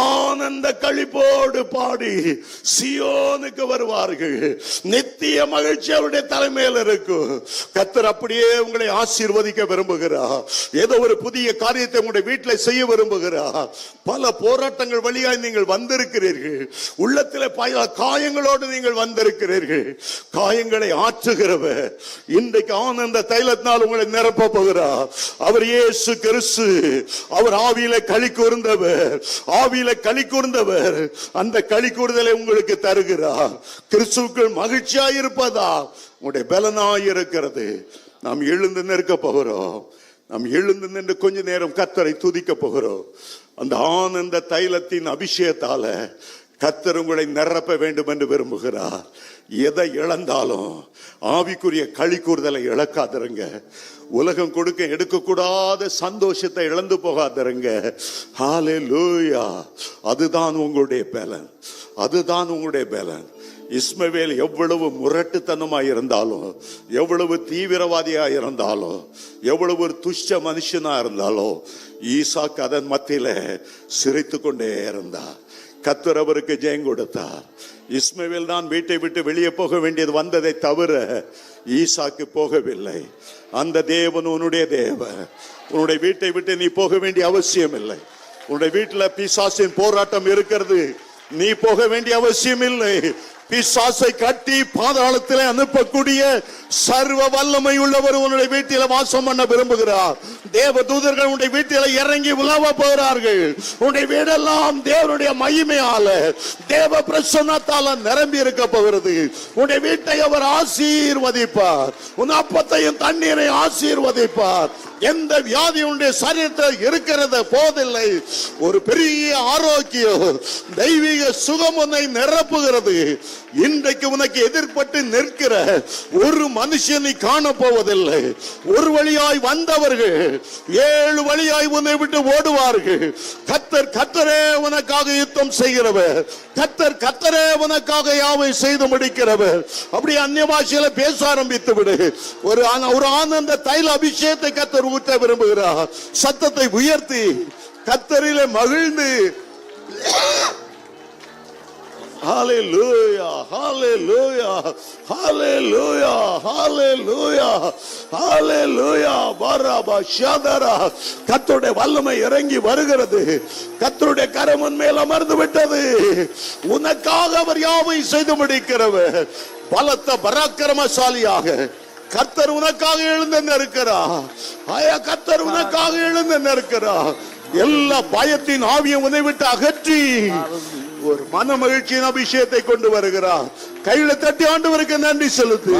ஆனந்த களிப்போடு பாடி சியோனுக்கு வருவார்கள். நித்திய மகிழ்ச்சி அவருடைய தலைமையில் இருக்கும். கர்த்தர் அப்படியே உங்களை ஆசீர்வதிக்க விரும்புகிறார். ஏதோ ஒரு புதிய காரியத்தை உங்களுடைய வீட்டில் செய்ய விரும்புகிறார். பல போராட்டங்கள் வழியாய் நீங்கள் வந்திருக்கிறீர்கள். உள்ளத்தில் பல காயங்களோடு நீங்கள் வந்திருக்கிறீர்கள். காயங்களை ஆற்றுகிறவர் இன்றைக்கு ஆனந்த தைலத்தினால் உங்களை நிரப்ப போகிறார். அவர் இயேசு கிறிஸ்து. அவர் ஆவியில களி கூர்ந்தவர். ஆவியில களி கூர்ந்தவர் அந்த களி கூறுதலை உங்களுக்கு தருகிறார். கிறிஸ்துவுக்குள் மகிழ்ச்சியாய் இருப்பதா உங்களுடைய பலனாய் இருக்கிறது. நாம் எழுந்து நிற்க போகிறோம். நாம் எழுந்து நின்று கொஞ்ச நேரம் கர்த்தரை துதிக்க போகிறோம். அந்த ஆனந்த தைலத்தின் அபிஷேகத்தால கர்த்தர் உங்களை நிரப்ப வேண்டும் என்று விரும்புகிறார். எதை இழந்தாலும் ஆவிக்குரிய களி கூறுதலை இழக்காதருங்க. உலகம் கொடுக்க எடுக்கக்கூடாத சந்தோஷத்தை இழந்து போகாதருங்க. ஹல்லேலூயா. அதுதான் உங்களுடைய பலன். அதுதான் உங்களுடைய பலன். இஸ்மவேல் எவ்வளவு முரட்டுத்தனமாய் இருந்தாலும், எவ்வளவு தீவிரவாதியா இருந்தாலும், எவ்வளவு ஒரு துஷ்ட மனுஷனா இருந்தாலும், ஈசாக்கு அதன் மத்தியில சிரித்து கொண்டே இருந்தார். கர்த்தர் அவருக்கு ஜெயம் கொடுத்தார். இஸ்மவேல் தான் வீட்டை விட்டு வெளியே போக வேண்டியது வந்ததை தவிர ஈசாக்கு போகவில்லை. அந்த தேவன் உன்னுடைய தேவன். உன்னுடைய வீட்டை விட்டு நீ போக வேண்டிய அவசியம் இல்லை. உன்னுடைய வீட்டில் பிசாசின் போராட்டம் இருக்கிறது. நீ போக வேண்டிய அவசியம் இல்லை. பிசாசை கட்டி பாதாளத்திலே அனுப்பக்கூடிய சர்வ வல்லமை உள்ளவர் உன்னுடைய வீட்டில வாசம் பண்ண விரும்புகிறார். தேவ தூதர்கள் உன்னுடைய வீட்டில இறங்கி உலவ போகிறார்கள். உன்னுடைய வீடெல்லாம் தேவனுடைய மகிமையால, தேவ பிரசன்னத்தால நிரம்பி இருக்க போகிறது. உன்னுடைய வீட்டை அவர் ஆசீர்வதிப்பார். உன் அப்பத்தையும் தண்ணீரை ஆசீர்வதிப்பார். எந்த வியாதி உன்னுடைய சரீரத்தில் இருக்கிறது போதில்லை. ஒரு பெரிய ஆரோக்கியம், தெய்வீக சுகம் உன்னை நிரப்புகிறது. இன்றைக்கு உனக்கு எதிர்பட்டு நிற்கிற ஒரு மனுஷனை காண போவதில்லை. ஒரு வழியாய் வந்தவர்கள் 7 வழியாய் உன்னை விட்டு ஓடுவார்கள். கர்த்தர் கர்த்தரே உனக்காக யுத்தம் செய்கிறவர். கர்த்தர் கர்த்தரே உனக்காக யாவை செய்து முடிக்கிறவர். அப்படி அந்நிய பாஷையில பேச ஆரம்பித்து விடு. ஒரு ஆனந்த தைல அபிஷேகத்தை கர்த்தர் ஊற்ற விரும்புகிறார். சத்தத்தை உயர்த்தி கர்த்தரிலே மகிழ்ந்து ஹalleluya, hallelujah, hallelujah, hallelujah. ஹalleluya பரபா ஷதரா கர்த்தருடைய வல்லமை இறங்கி வருகிறது. கர்த்தருடைய கரம் உன் மேல் அமர்ந்து விட்டது. உனக்காக அவர் யாவை செய்து முடிக்கிறவர். பலத்த பராக்கிரமசாலியாக கர்த்தர் உனக்காக எழுந்து நிற்கிறார். கர்த்தர் உனக்காக எழுந்து நிற்கிறார். எல்லா பயத்தின் ஆவியை உன்னை விட்டு அகற்றி ஒரு மன மகிழ்ச்சியின் அபிஷேகத்தை கொண்டு வருகிறார். கையில தட்டி ஆண்டவருக்கு நன்றி செலுத்து.